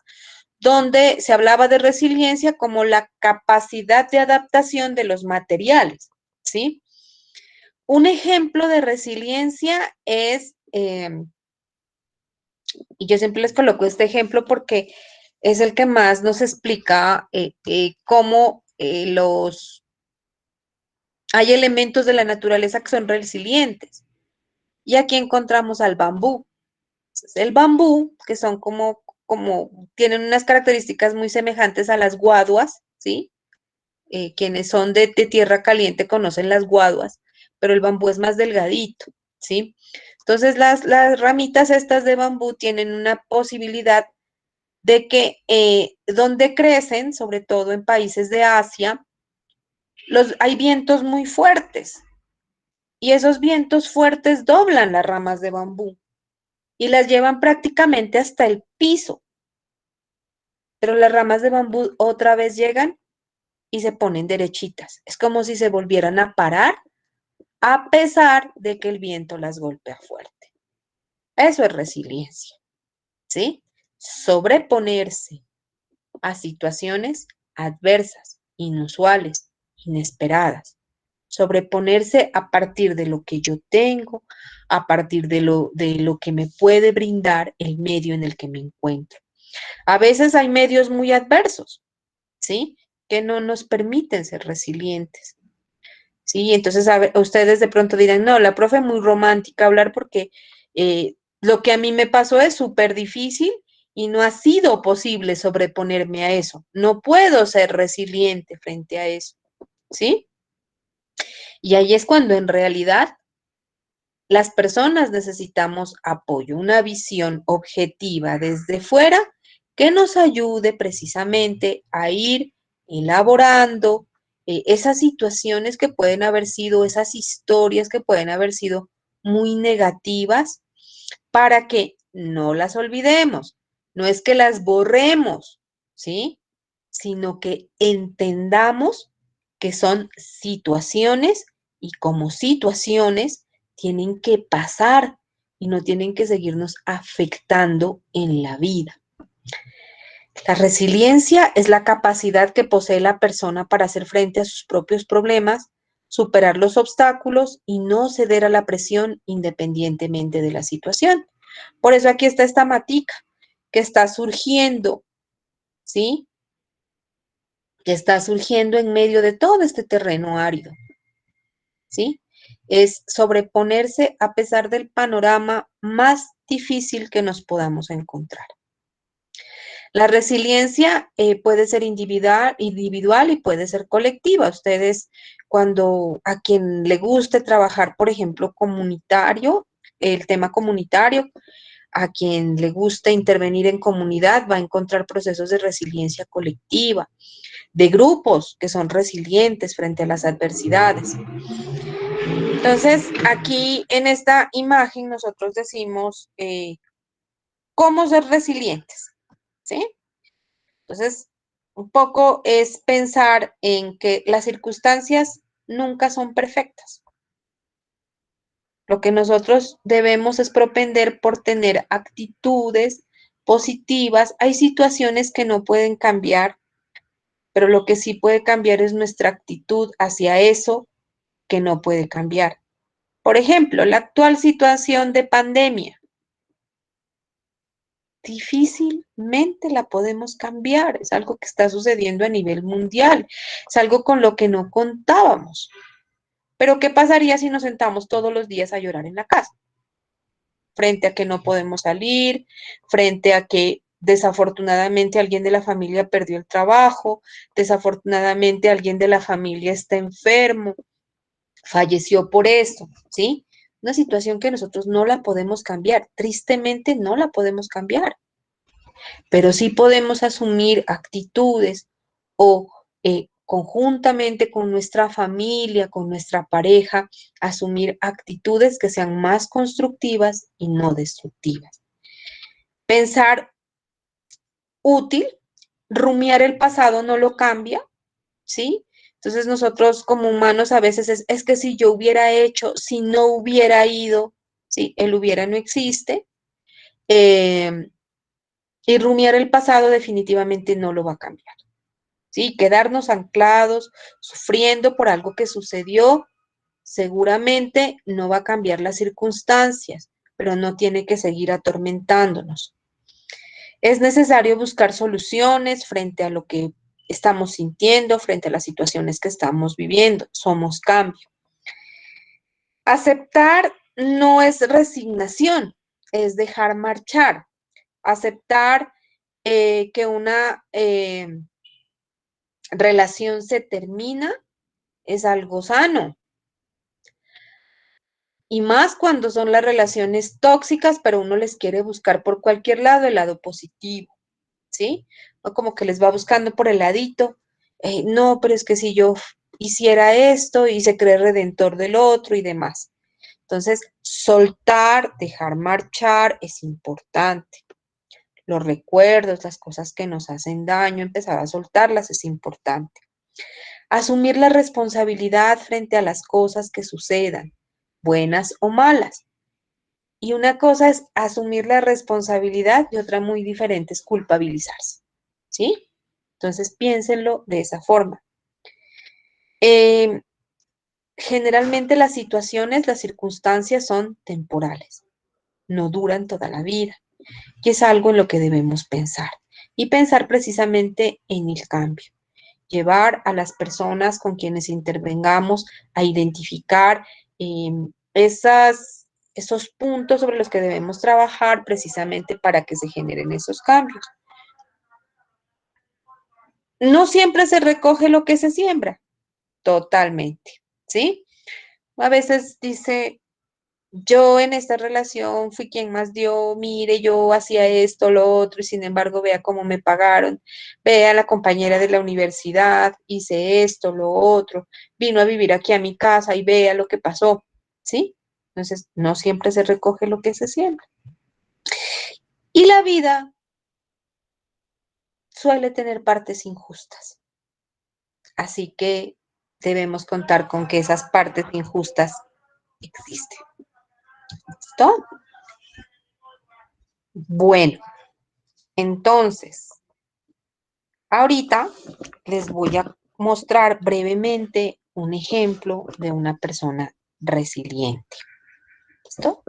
donde se hablaba de resiliencia como la capacidad de adaptación de los materiales, ¿sí? Un ejemplo de resiliencia es, y yo siempre les coloco este ejemplo porque es el que más nos explica cómo hay elementos de la naturaleza que son resilientes. Y aquí encontramos al bambú. Entonces, el bambú, que son tienen unas características muy semejantes a las guaduas, ¿sí? Quienes son de tierra caliente conocen las guaduas, pero el bambú es más delgadito, ¿sí? Entonces, las ramitas estas de bambú tienen una posibilidad de que donde crecen, sobre todo en países de Asia, hay vientos muy fuertes y esos vientos fuertes doblan las ramas de bambú y las llevan prácticamente hasta el piso, pero las ramas de bambú otra vez llegan y se ponen derechitas. Es como si se volvieran a parar a pesar de que el viento las golpea fuerte. Eso es resiliencia, ¿sí? Sobreponerse a situaciones adversas, inusuales, inesperadas. Sobreponerse a partir de lo que yo tengo, a partir de lo que me puede brindar el medio en el que me encuentro. A veces hay medios muy adversos, ¿sí? Que no nos permiten ser resilientes. Sí, entonces ustedes de pronto dirán, no, la profe es muy romántica hablar porque lo que a mí me pasó es súper difícil y no ha sido posible sobreponerme a eso. No puedo ser resiliente frente a eso, ¿sí? Y ahí es cuando en realidad las personas necesitamos apoyo, una visión objetiva desde fuera que nos ayude precisamente a ir elaborando esas situaciones que pueden haber sido, esas historias que pueden haber sido muy negativas, para que no las olvidemos. No es que las borremos, ¿sí? Sino que entendamos que son situaciones y como situaciones tienen que pasar y no tienen que seguirnos afectando en la vida. La resiliencia es la capacidad que posee la persona para hacer frente a sus propios problemas, superar los obstáculos y no ceder a la presión independientemente de la situación. Por eso aquí está esta matica que está surgiendo, ¿sí? Que está surgiendo en medio de todo este terreno árido, ¿sí? Es sobreponerse a pesar del panorama más difícil que nos podamos encontrar. La resiliencia puede ser individual y puede ser colectiva. Ustedes, cuando a quien le guste trabajar, por ejemplo, comunitario, el tema comunitario, a quien le guste intervenir en comunidad, va a encontrar procesos de resiliencia colectiva, de grupos que son resilientes frente a las adversidades. Entonces, aquí en esta imagen nosotros decimos cómo ser resilientes, ¿sí? Entonces, un poco es pensar en que las circunstancias nunca son perfectas. Lo que nosotros debemos es propender por tener actitudes positivas. Hay situaciones que no pueden cambiar, pero lo que sí puede cambiar es nuestra actitud hacia eso que no puede cambiar. Por ejemplo, la actual situación de pandemia. Difícilmente la podemos cambiar. Es algo que está sucediendo a nivel mundial. Es algo con lo que no contábamos. Pero ¿qué pasaría si nos sentamos todos los días a llorar en la casa? Frente a que no podemos salir, frente a que desafortunadamente alguien de la familia perdió el trabajo, desafortunadamente alguien de la familia está enfermo, falleció por esto, ¿sí? Una situación que nosotros no la podemos cambiar, tristemente no la podemos cambiar, pero sí podemos asumir actitudes o conjuntamente con nuestra familia, con nuestra pareja, asumir actitudes que sean más constructivas y no destructivas. Pensar útil, rumiar el pasado no lo cambia, ¿sí? Entonces nosotros como humanos a veces es que si yo hubiera hecho, si no hubiera ido, ¿sí? El hubiera no existe. Y rumiar el pasado definitivamente no lo va a cambiar, ¿sí? Quedarnos anclados, sufriendo por algo que sucedió, seguramente no va a cambiar las circunstancias, pero no tiene que seguir atormentándonos. Es necesario buscar soluciones frente a lo que estamos sintiendo, frente a las situaciones que estamos viviendo. Somos cambio. Aceptar no es resignación, es dejar marchar. Aceptar que una relación se termina es algo sano. Y más cuando son las relaciones tóxicas, pero uno les quiere buscar por cualquier lado el lado positivo, ¿sí? O como que les va buscando por el ladito. No, pero es que si yo hiciera esto y se cree redentor del otro y demás. Entonces, soltar, dejar marchar es importante. Los recuerdos, las cosas que nos hacen daño, empezar a soltarlas es importante. Asumir la responsabilidad frente a las cosas que sucedan, buenas o malas. Y una cosa es asumir la responsabilidad y otra muy diferente es culpabilizarse. ¿Sí? Entonces piénsenlo de esa forma. Eh, Generalmente las situaciones, las circunstancias son temporales, no duran toda la vida. Y es algo en lo que debemos pensar. Y pensar precisamente en el cambio. Llevar a las personas con quienes intervengamos a identificar esos puntos sobre los que debemos trabajar precisamente para que se generen esos cambios. No siempre se recoge lo que se siembra, totalmente, ¿sí? A veces dice, yo en esta relación fui quien más dio, mire, yo hacía esto, lo otro, y sin embargo, vea cómo me pagaron, vea la compañera de la universidad, hice esto, lo otro, vino a vivir aquí a mi casa y vea lo que pasó, ¿sí? Entonces, no siempre se recoge lo que se siembra. Y la vida suele tener partes injustas, así que debemos contar con que esas partes injustas existen. ¿Listo? Bueno, entonces, ahorita les voy a mostrar brevemente un ejemplo de una persona resiliente. ¿Listo?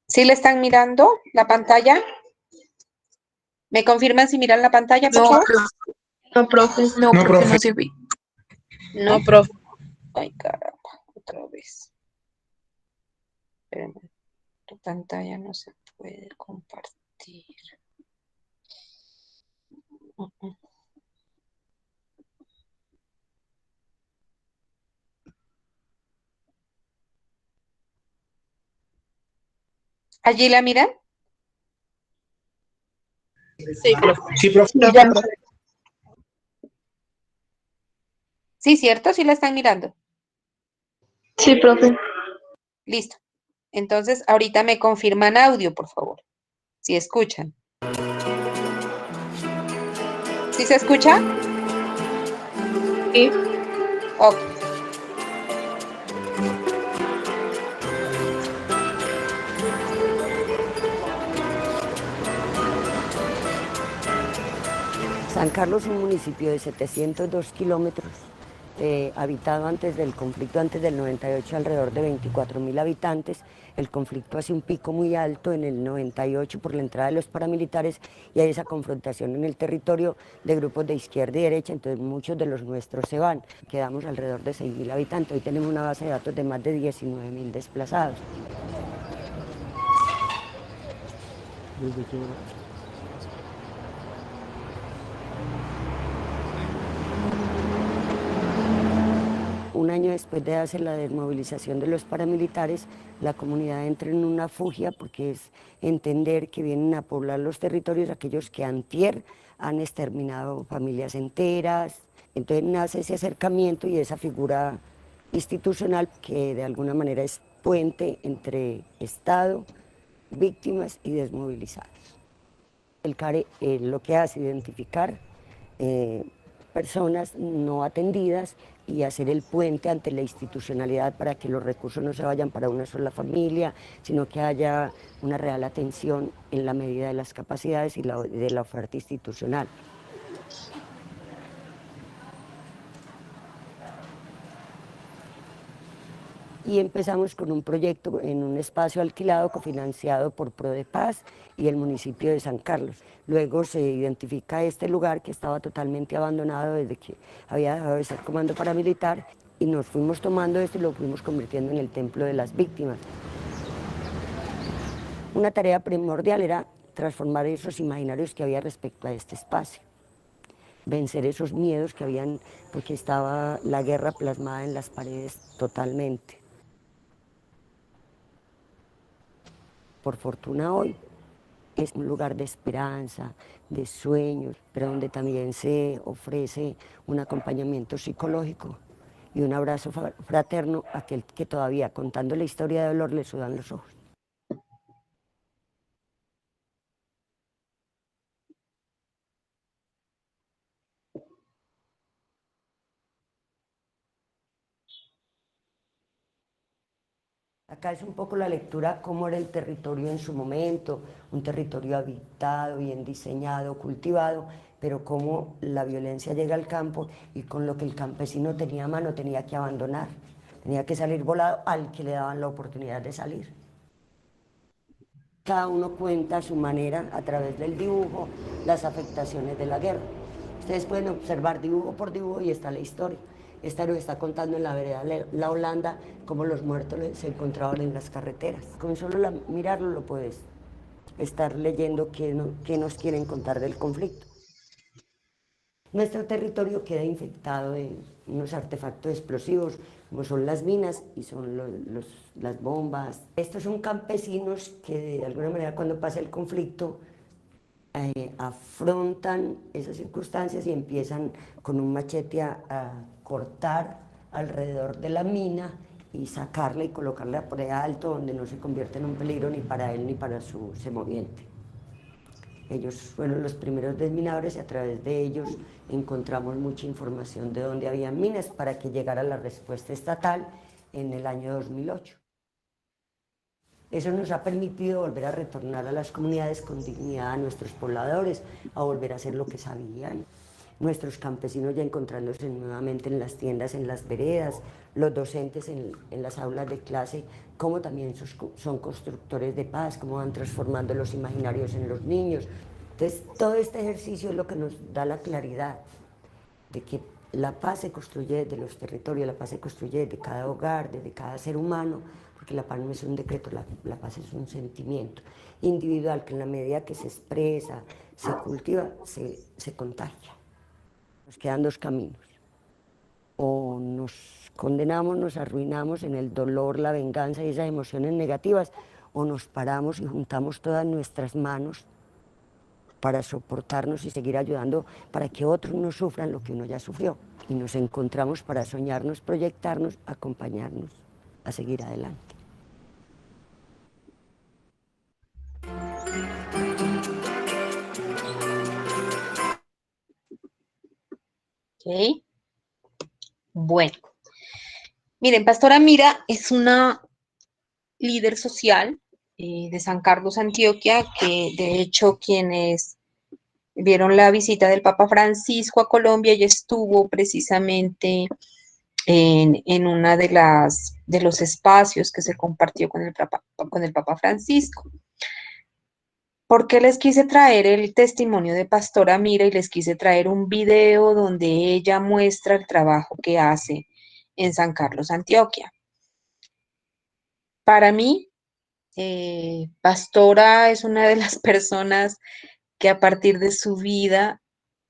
¿Sí le están mirando la pantalla? ¿Me confirman si miran la pantalla, por No, favor? no, profe, no, No, porque profe. no se ve. No, profe. Ay, caramba, otra vez. Espérenme, tu pantalla no se puede compartir. Mm, mm. ¿Allí la miran? Sí, profe. Sí, profe. Y ya, profe. Sí, ¿cierto? Sí la están mirando. Sí, profe. Listo. Entonces, ahorita me confirman audio, por favor. Si escuchan. ¿Sí se escucha? Sí. Ok. San Carlos es un municipio de 702 kilómetros, habitado antes del conflicto, antes del 98, alrededor de 24.000 habitantes. El conflicto hace un pico muy alto en el 98 por la entrada de los paramilitares y hay esa confrontación en el territorio de grupos de izquierda y derecha, entonces muchos de los nuestros se van. Quedamos alrededor de 6.000 habitantes, hoy tenemos una base de datos de más de 19.000 desplazados. Un año después de hacer la desmovilización de los paramilitares, la comunidad entra en una fugia porque es entender que vienen a poblar los territorios aquellos que antier han exterminado familias enteras. Entonces nace ese acercamiento y esa figura institucional que de alguna manera es puente entre Estado, víctimas y desmovilizados. El CARE lo que hace es identificar personas no atendidas y hacer el puente ante la institucionalidad para que los recursos no se vayan para una sola familia, sino que haya una real atención en la medida de las capacidades y de la oferta institucional. Y empezamos con un proyecto en un espacio alquilado cofinanciado por Prodepaz y el municipio de San Carlos. Luego se identifica este lugar que estaba totalmente abandonado desde que había dejado de ser comando paramilitar y nos fuimos tomando esto y lo fuimos convirtiendo en el templo de las víctimas. Una tarea primordial era transformar esos imaginarios que había respecto a este espacio, vencer esos miedos que habían, porque estaba la guerra plasmada en las paredes totalmente. Por fortuna hoy es un lugar de esperanza, de sueños, pero donde también se ofrece un acompañamiento psicológico y un abrazo fraterno a aquel que todavía, contando la historia de dolor, le sudan los ojos. Acá es un poco la lectura cómo era el territorio en su momento, un territorio habitado, bien diseñado, cultivado, pero cómo la violencia llega al campo y con lo que el campesino tenía a mano tenía que abandonar, tenía que salir volado al que le daban la oportunidad de salir. Cada uno cuenta a su manera, a través del dibujo, las afectaciones de la guerra. Ustedes pueden observar dibujo por dibujo y está la historia. Esta nos está contando en la vereda La Holanda cómo los muertos se encontraban en las carreteras. Con solo mirarlo lo puedes estar leyendo qué nos quieren contar del conflicto. Nuestro territorio queda infectado de unos artefactos explosivos, como son las minas y son las bombas. Estos son campesinos que de alguna manera cuando pasa el conflicto afrontan esas circunstancias y empiezan con un machete a cortar alrededor de la mina y sacarla y colocarla por ahí alto donde no se convierte en un peligro ni para él ni para su semoviente. Ellos fueron los primeros desminadores y a través de ellos encontramos mucha información de dónde había minas para que llegara la respuesta estatal en el año 2008. Eso nos ha permitido volver a retornar a las comunidades con dignidad, a nuestros pobladores, a volver a hacer lo que sabían. Nuestros campesinos ya encontrándose nuevamente en las tiendas, en las veredas, los docentes en las aulas de clase, como también son constructores de paz, cómo van transformando los imaginarios en los niños. Entonces, todo este ejercicio es lo que nos da la claridad de que la paz se construye desde los territorios, la paz se construye desde cada hogar, desde cada ser humano, porque la paz no es un decreto, la paz es un sentimiento individual que en la medida que se expresa, se cultiva, se contagia. Nos quedan dos caminos, o nos condenamos, nos arruinamos en el dolor, la venganza y esas emociones negativas, o nos paramos y juntamos todas nuestras manos para soportarnos y seguir ayudando para que otros no sufran lo que uno ya sufrió. Y nos encontramos para soñarnos, proyectarnos, acompañarnos a seguir adelante. Ok. Bueno, miren, Pastora Mira es una líder social de San Carlos, Antioquia, que de hecho quienes vieron la visita del Papa Francisco a Colombia, ella estuvo precisamente en una de los espacios que se compartió con el Papa Francisco. ¿Por qué les quise traer el testimonio de Pastora Mira y les quise traer un video donde ella muestra el trabajo que hace en San Carlos, Antioquia? Para mí, Pastora es una de las personas que a partir de su vida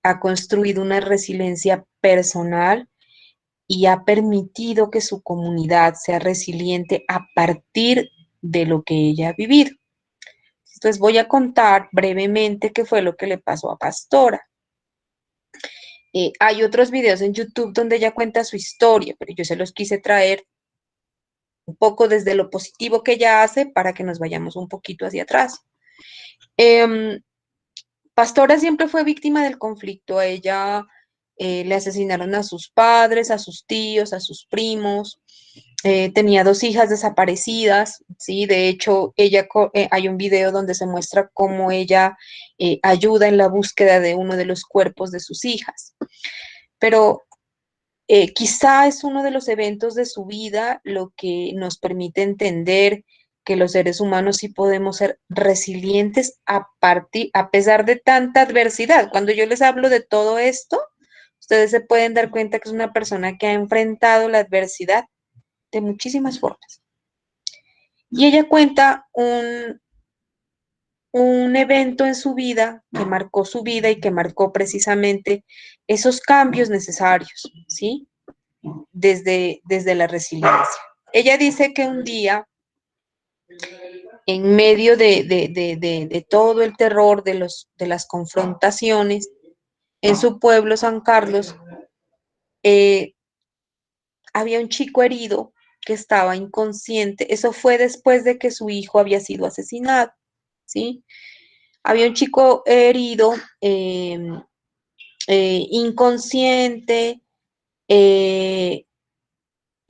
ha construido una resiliencia personal y ha permitido que su comunidad sea resiliente a partir de lo que ella ha vivido. Entonces voy a contar brevemente qué fue lo que le pasó a Pastora. Hay otros videos en YouTube donde ella cuenta su historia, pero yo se los quise traer un poco desde lo positivo que ella hace para que nos vayamos un poquito hacia atrás. Pastora siempre fue víctima del conflicto. A ella le asesinaron a sus padres, a sus tíos, a sus primos. Tenía 2 hijas desaparecidas, ¿sí? De hecho, hay un video donde se muestra cómo ella ayuda en la búsqueda de uno de los cuerpos de sus hijas. Pero quizá es uno de los eventos de su vida lo que nos permite entender que los seres humanos sí podemos ser resilientes a pesar de tanta adversidad. Cuando yo les hablo de todo esto, ustedes se pueden dar cuenta que es una persona que ha enfrentado la adversidad de muchísimas formas. Y ella cuenta un evento en su vida que marcó su vida y que marcó precisamente esos cambios necesarios, ¿sí? Desde la resiliencia. Ella dice que un día, en medio de todo el terror de las confrontaciones, en su pueblo, San Carlos, había un chico herido que estaba inconsciente. Eso fue después de que su hijo había sido asesinado, ¿sí? Había un chico herido, inconsciente,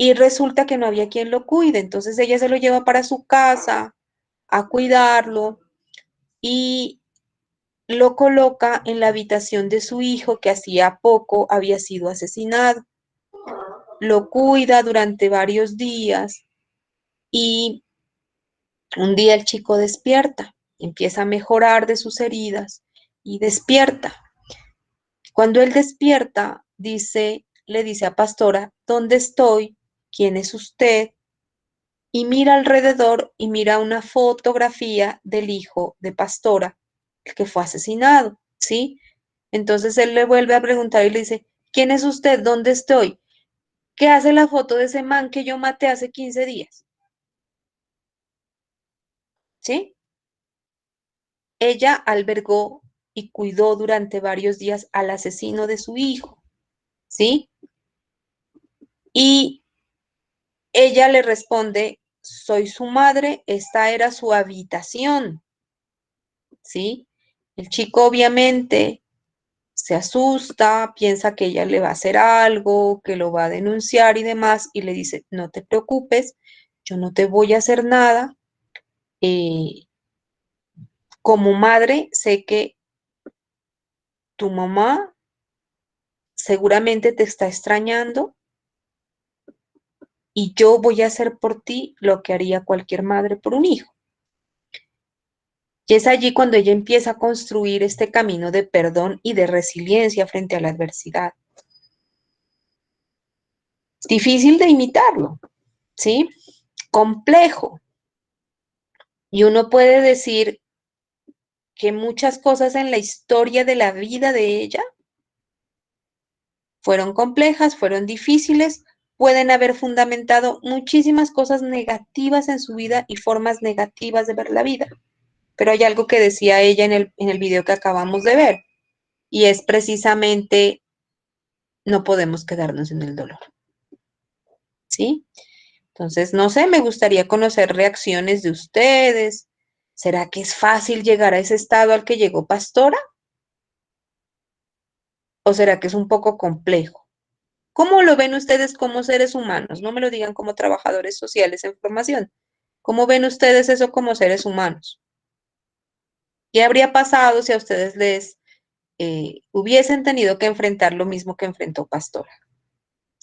y resulta que no había quien lo cuide. Entonces ella se lo lleva para su casa a cuidarlo y lo coloca en la habitación de su hijo que hacía poco había sido asesinado. Lo cuida durante varios días y un día el chico despierta, empieza a mejorar de sus heridas y despierta. Cuando él despierta, le dice a Pastora, ¿dónde estoy? ¿Quién es usted? Y mira alrededor y mira una fotografía del hijo de Pastora, el que fue asesinado, ¿sí? Entonces él le vuelve a preguntar y le dice, ¿quién es usted? ¿Dónde estoy? ¿Qué hace la foto de ese man que yo maté hace 15 días? ¿Sí? Ella albergó y cuidó durante varios días al asesino de su hijo, ¿sí? Y ella le responde, soy su madre, esta era su habitación, ¿sí? El chico obviamente se asusta, piensa que ella le va a hacer algo, que lo va a denunciar y demás, y le dice, no te preocupes, yo no te voy a hacer nada. Como madre, sé que tu mamá seguramente te está extrañando y yo voy a hacer por ti lo que haría cualquier madre por un hijo. Y es allí cuando ella empieza a construir este camino de perdón y de resiliencia frente a la adversidad. Difícil de imitarlo, ¿sí? Complejo. Y uno puede decir que muchas cosas en la historia de la vida de ella fueron complejas, fueron difíciles, pueden haber fundamentado muchísimas cosas negativas en su vida y formas negativas de ver la vida. Pero hay algo que decía ella en el video que acabamos de ver, y es precisamente no podemos quedarnos en el dolor, ¿sí? Entonces, no sé, me gustaría conocer reacciones de ustedes. ¿Será que es fácil llegar a ese estado al que llegó Pastora? ¿O será que es un poco complejo? ¿Cómo lo ven ustedes como seres humanos? No me lo digan como trabajadores sociales en formación. ¿Cómo ven ustedes eso como seres humanos? ¿Qué habría pasado si a ustedes les hubiesen tenido que enfrentar lo mismo que enfrentó Pastora?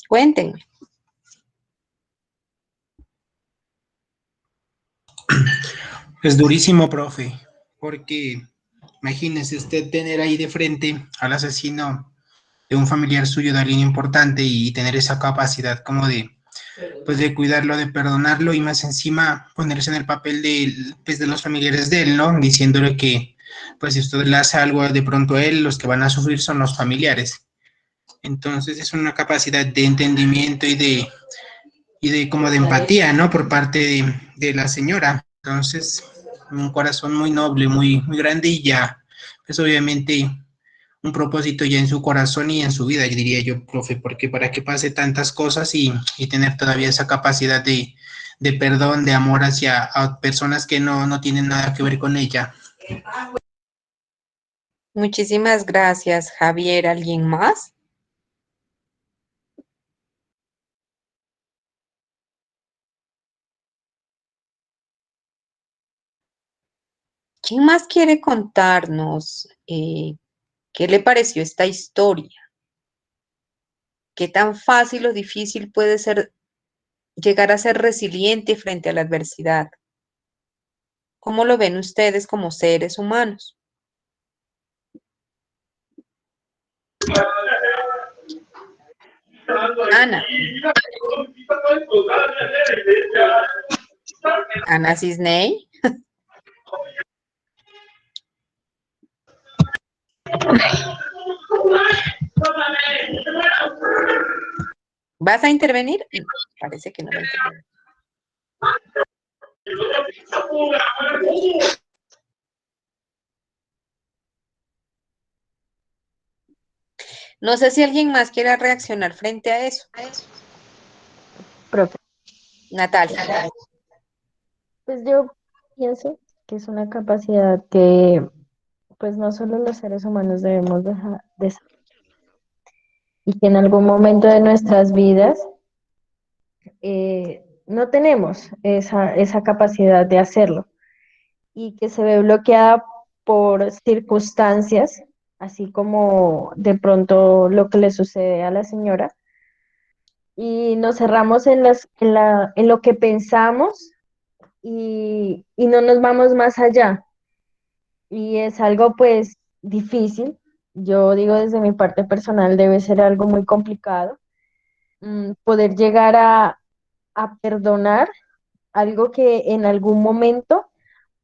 Cuéntenme. Es durísimo, profe, porque imagínese usted tener ahí de frente al asesino de un familiar suyo de alguien importante y tener esa capacidad como de, pues de cuidarlo, de perdonarlo y más encima ponerse en el papel de, pues, de los familiares de él, ¿no? Diciéndole que, pues si usted le hace algo de pronto a él, los que van a sufrir son los familiares. Entonces es una capacidad de entendimiento y de como de empatía, ¿no? Por parte de la señora. Entonces, un corazón muy noble, muy, muy grande y ya, pues obviamente un propósito ya en su corazón y en su vida, diría yo, profe, porque para que pase tantas cosas y tener todavía esa capacidad de perdón, de amor hacia a personas que no tienen nada que ver con ella. Muchísimas gracias, Javier. ¿Alguien más? ¿Quién más quiere contarnos qué le pareció esta historia? ¿Qué tan fácil o difícil puede ser llegar a ser resiliente frente a la adversidad? ¿Cómo lo ven ustedes como seres humanos? Ana. Ana Cisney. ¿Vas a intervenir? Parece que no va a intervenir. No sé si alguien más quiera reaccionar frente a eso. Profe, Natalia. Pues yo pienso que es una capacidad que pues no solo los seres humanos debemos desarrollar y que en algún momento de nuestras vidas no tenemos esa capacidad de hacerlo y que se ve bloqueada por circunstancias, así como de pronto lo que le sucede a la señora, y nos cerramos en lo que pensamos y no nos vamos más allá. Y es algo pues difícil. Yo digo desde mi parte personal debe ser algo muy complicado poder llegar a perdonar algo que en algún momento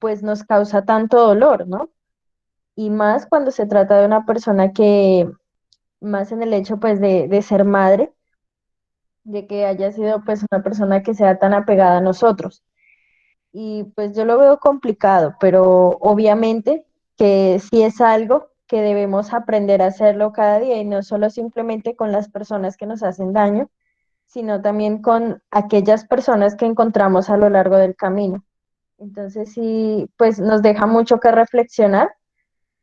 pues nos causa tanto dolor, ¿no? Y más cuando se trata de una persona que, más en el hecho pues de ser madre, de que haya sido pues una persona que sea tan apegada a nosotros. Y pues yo lo veo complicado, pero obviamente que sí es algo que debemos aprender a hacerlo cada día y no solo simplemente con las personas que nos hacen daño, sino también con aquellas personas que encontramos a lo largo del camino. Entonces sí, pues nos deja mucho que reflexionar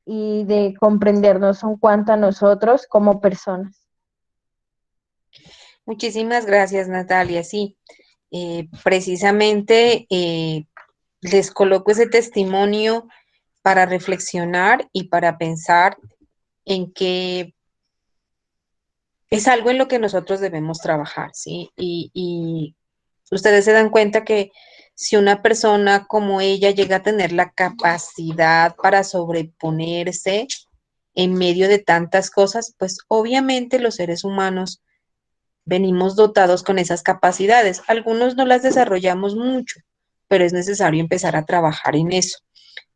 y de comprendernos en cuanto a nosotros como personas. Muchísimas gracias, Natalia. Sí, precisamente les coloco ese testimonio para reflexionar y para pensar en que es algo en lo que nosotros debemos trabajar, ¿sí? Y ustedes se dan cuenta que si una persona como ella llega a tener la capacidad para sobreponerse en medio de tantas cosas, pues obviamente los seres humanos venimos dotados con esas capacidades. Algunos no las desarrollamos mucho, pero es necesario empezar a trabajar en eso,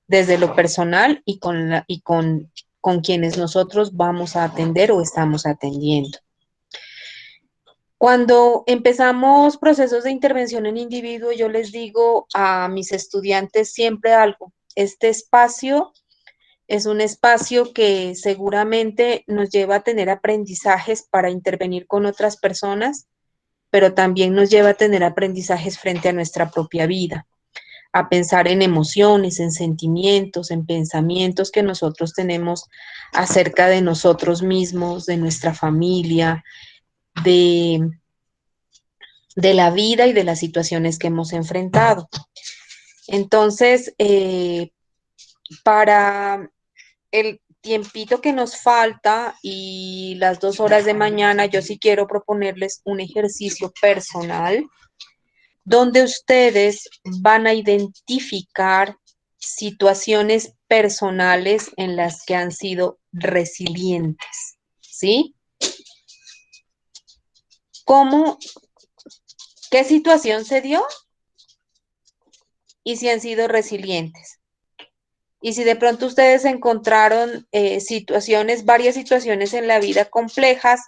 desde lo personal y con quienes nosotros vamos a atender o estamos atendiendo. Cuando empezamos procesos de intervención en individuo, yo les digo a mis estudiantes siempre algo, este espacio es un espacio que seguramente nos lleva a tener aprendizajes para intervenir con otras personas, pero también nos lleva a tener aprendizajes frente a nuestra propia vida, a pensar en emociones, en sentimientos, en pensamientos que nosotros tenemos acerca de nosotros mismos, de nuestra familia, de la vida y de las situaciones que hemos enfrentado. Entonces, para el tiempito que nos falta y las 2 horas de mañana, yo sí quiero proponerles un ejercicio personal donde ustedes van a identificar situaciones personales en las que han sido resilientes, ¿sí? ¿Qué situación se dio? Y si han sido resilientes. Y si de pronto ustedes encontraron varias situaciones en la vida complejas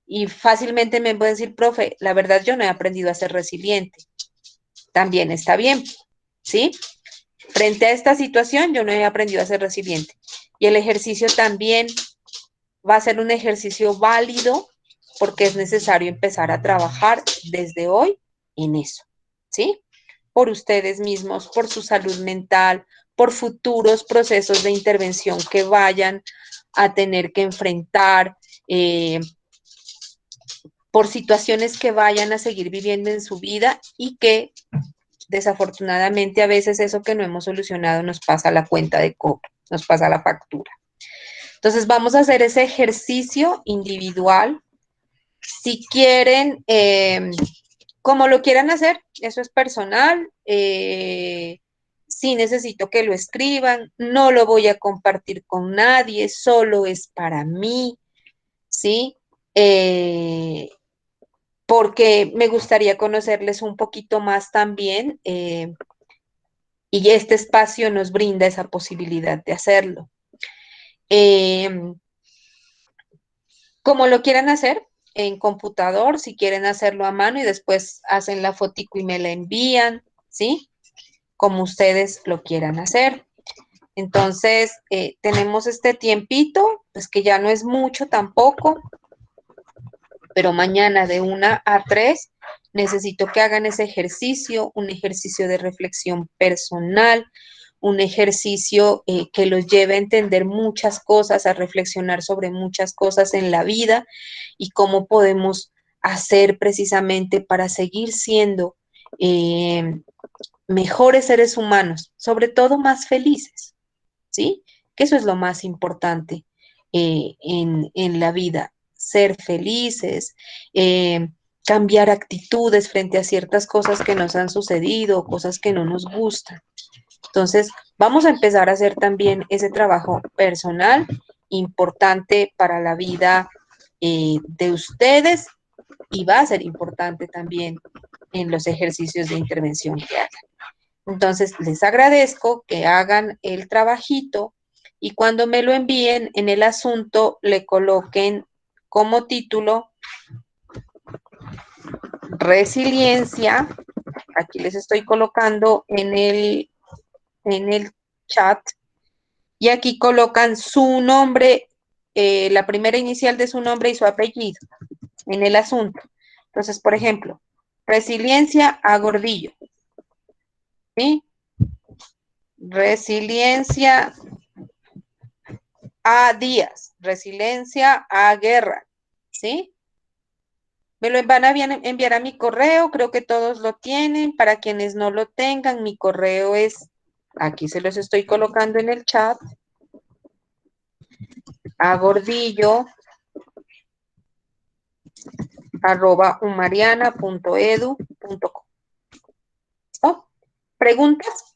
y fácilmente me pueden decir, profe, la verdad yo no he aprendido a ser resiliente. También está bien, ¿sí? Frente a esta situación yo no he aprendido a ser resiliente. Y el ejercicio también va a ser un ejercicio válido porque es necesario empezar a trabajar desde hoy en eso, ¿sí? Por ustedes mismos, por su salud mental, por futuros procesos de intervención que vayan a tener que enfrentar, por situaciones que vayan a seguir viviendo en su vida y que desafortunadamente a veces eso que no hemos solucionado nos pasa la cuenta de cobro, nos pasa la factura. Entonces vamos a hacer ese ejercicio individual. Si quieren, como lo quieran hacer, eso es personal. Sí necesito que lo escriban, no lo voy a compartir con nadie, solo es para mí, ¿sí? Porque me gustaría conocerles un poquito más también y este espacio nos brinda esa posibilidad de hacerlo. Como lo quieran hacer, en computador, si quieren hacerlo a mano y después hacen la fotico y me la envían, ¿sí? Como ustedes lo quieran hacer. Entonces, tenemos este tiempito, pues que ya no es mucho tampoco, pero mañana de 1 a 3 necesito que hagan ese ejercicio, un ejercicio de reflexión personal, un ejercicio que los lleve a entender muchas cosas, a reflexionar sobre muchas cosas en la vida y cómo podemos hacer precisamente para seguir siendo mejores seres humanos, sobre todo más felices, ¿sí? Que eso es lo más importante en la vida, ser felices, cambiar actitudes frente a ciertas cosas que nos han sucedido, cosas que no nos gustan. Entonces, vamos a empezar a hacer también ese trabajo personal importante para la vida de ustedes y va a ser importante también en los ejercicios de intervención que hagan. Entonces, les agradezco que hagan el trabajito y cuando me lo envíen en el asunto le coloquen como título resiliencia. Aquí les estoy colocando en el chat y aquí colocan su nombre, la primera inicial de su nombre y su apellido en el asunto. Entonces, por ejemplo, resiliencia a Gordillo, ¿sí? Resiliencia a Díaz, resiliencia a Guerra, ¿sí? Me lo van a enviar a mi correo, creo que todos lo tienen. Para quienes no lo tengan, mi correo es, aquí se los estoy colocando en el chat, a gordillo@umariana.edu.co. ¿Oh? ¿Preguntas?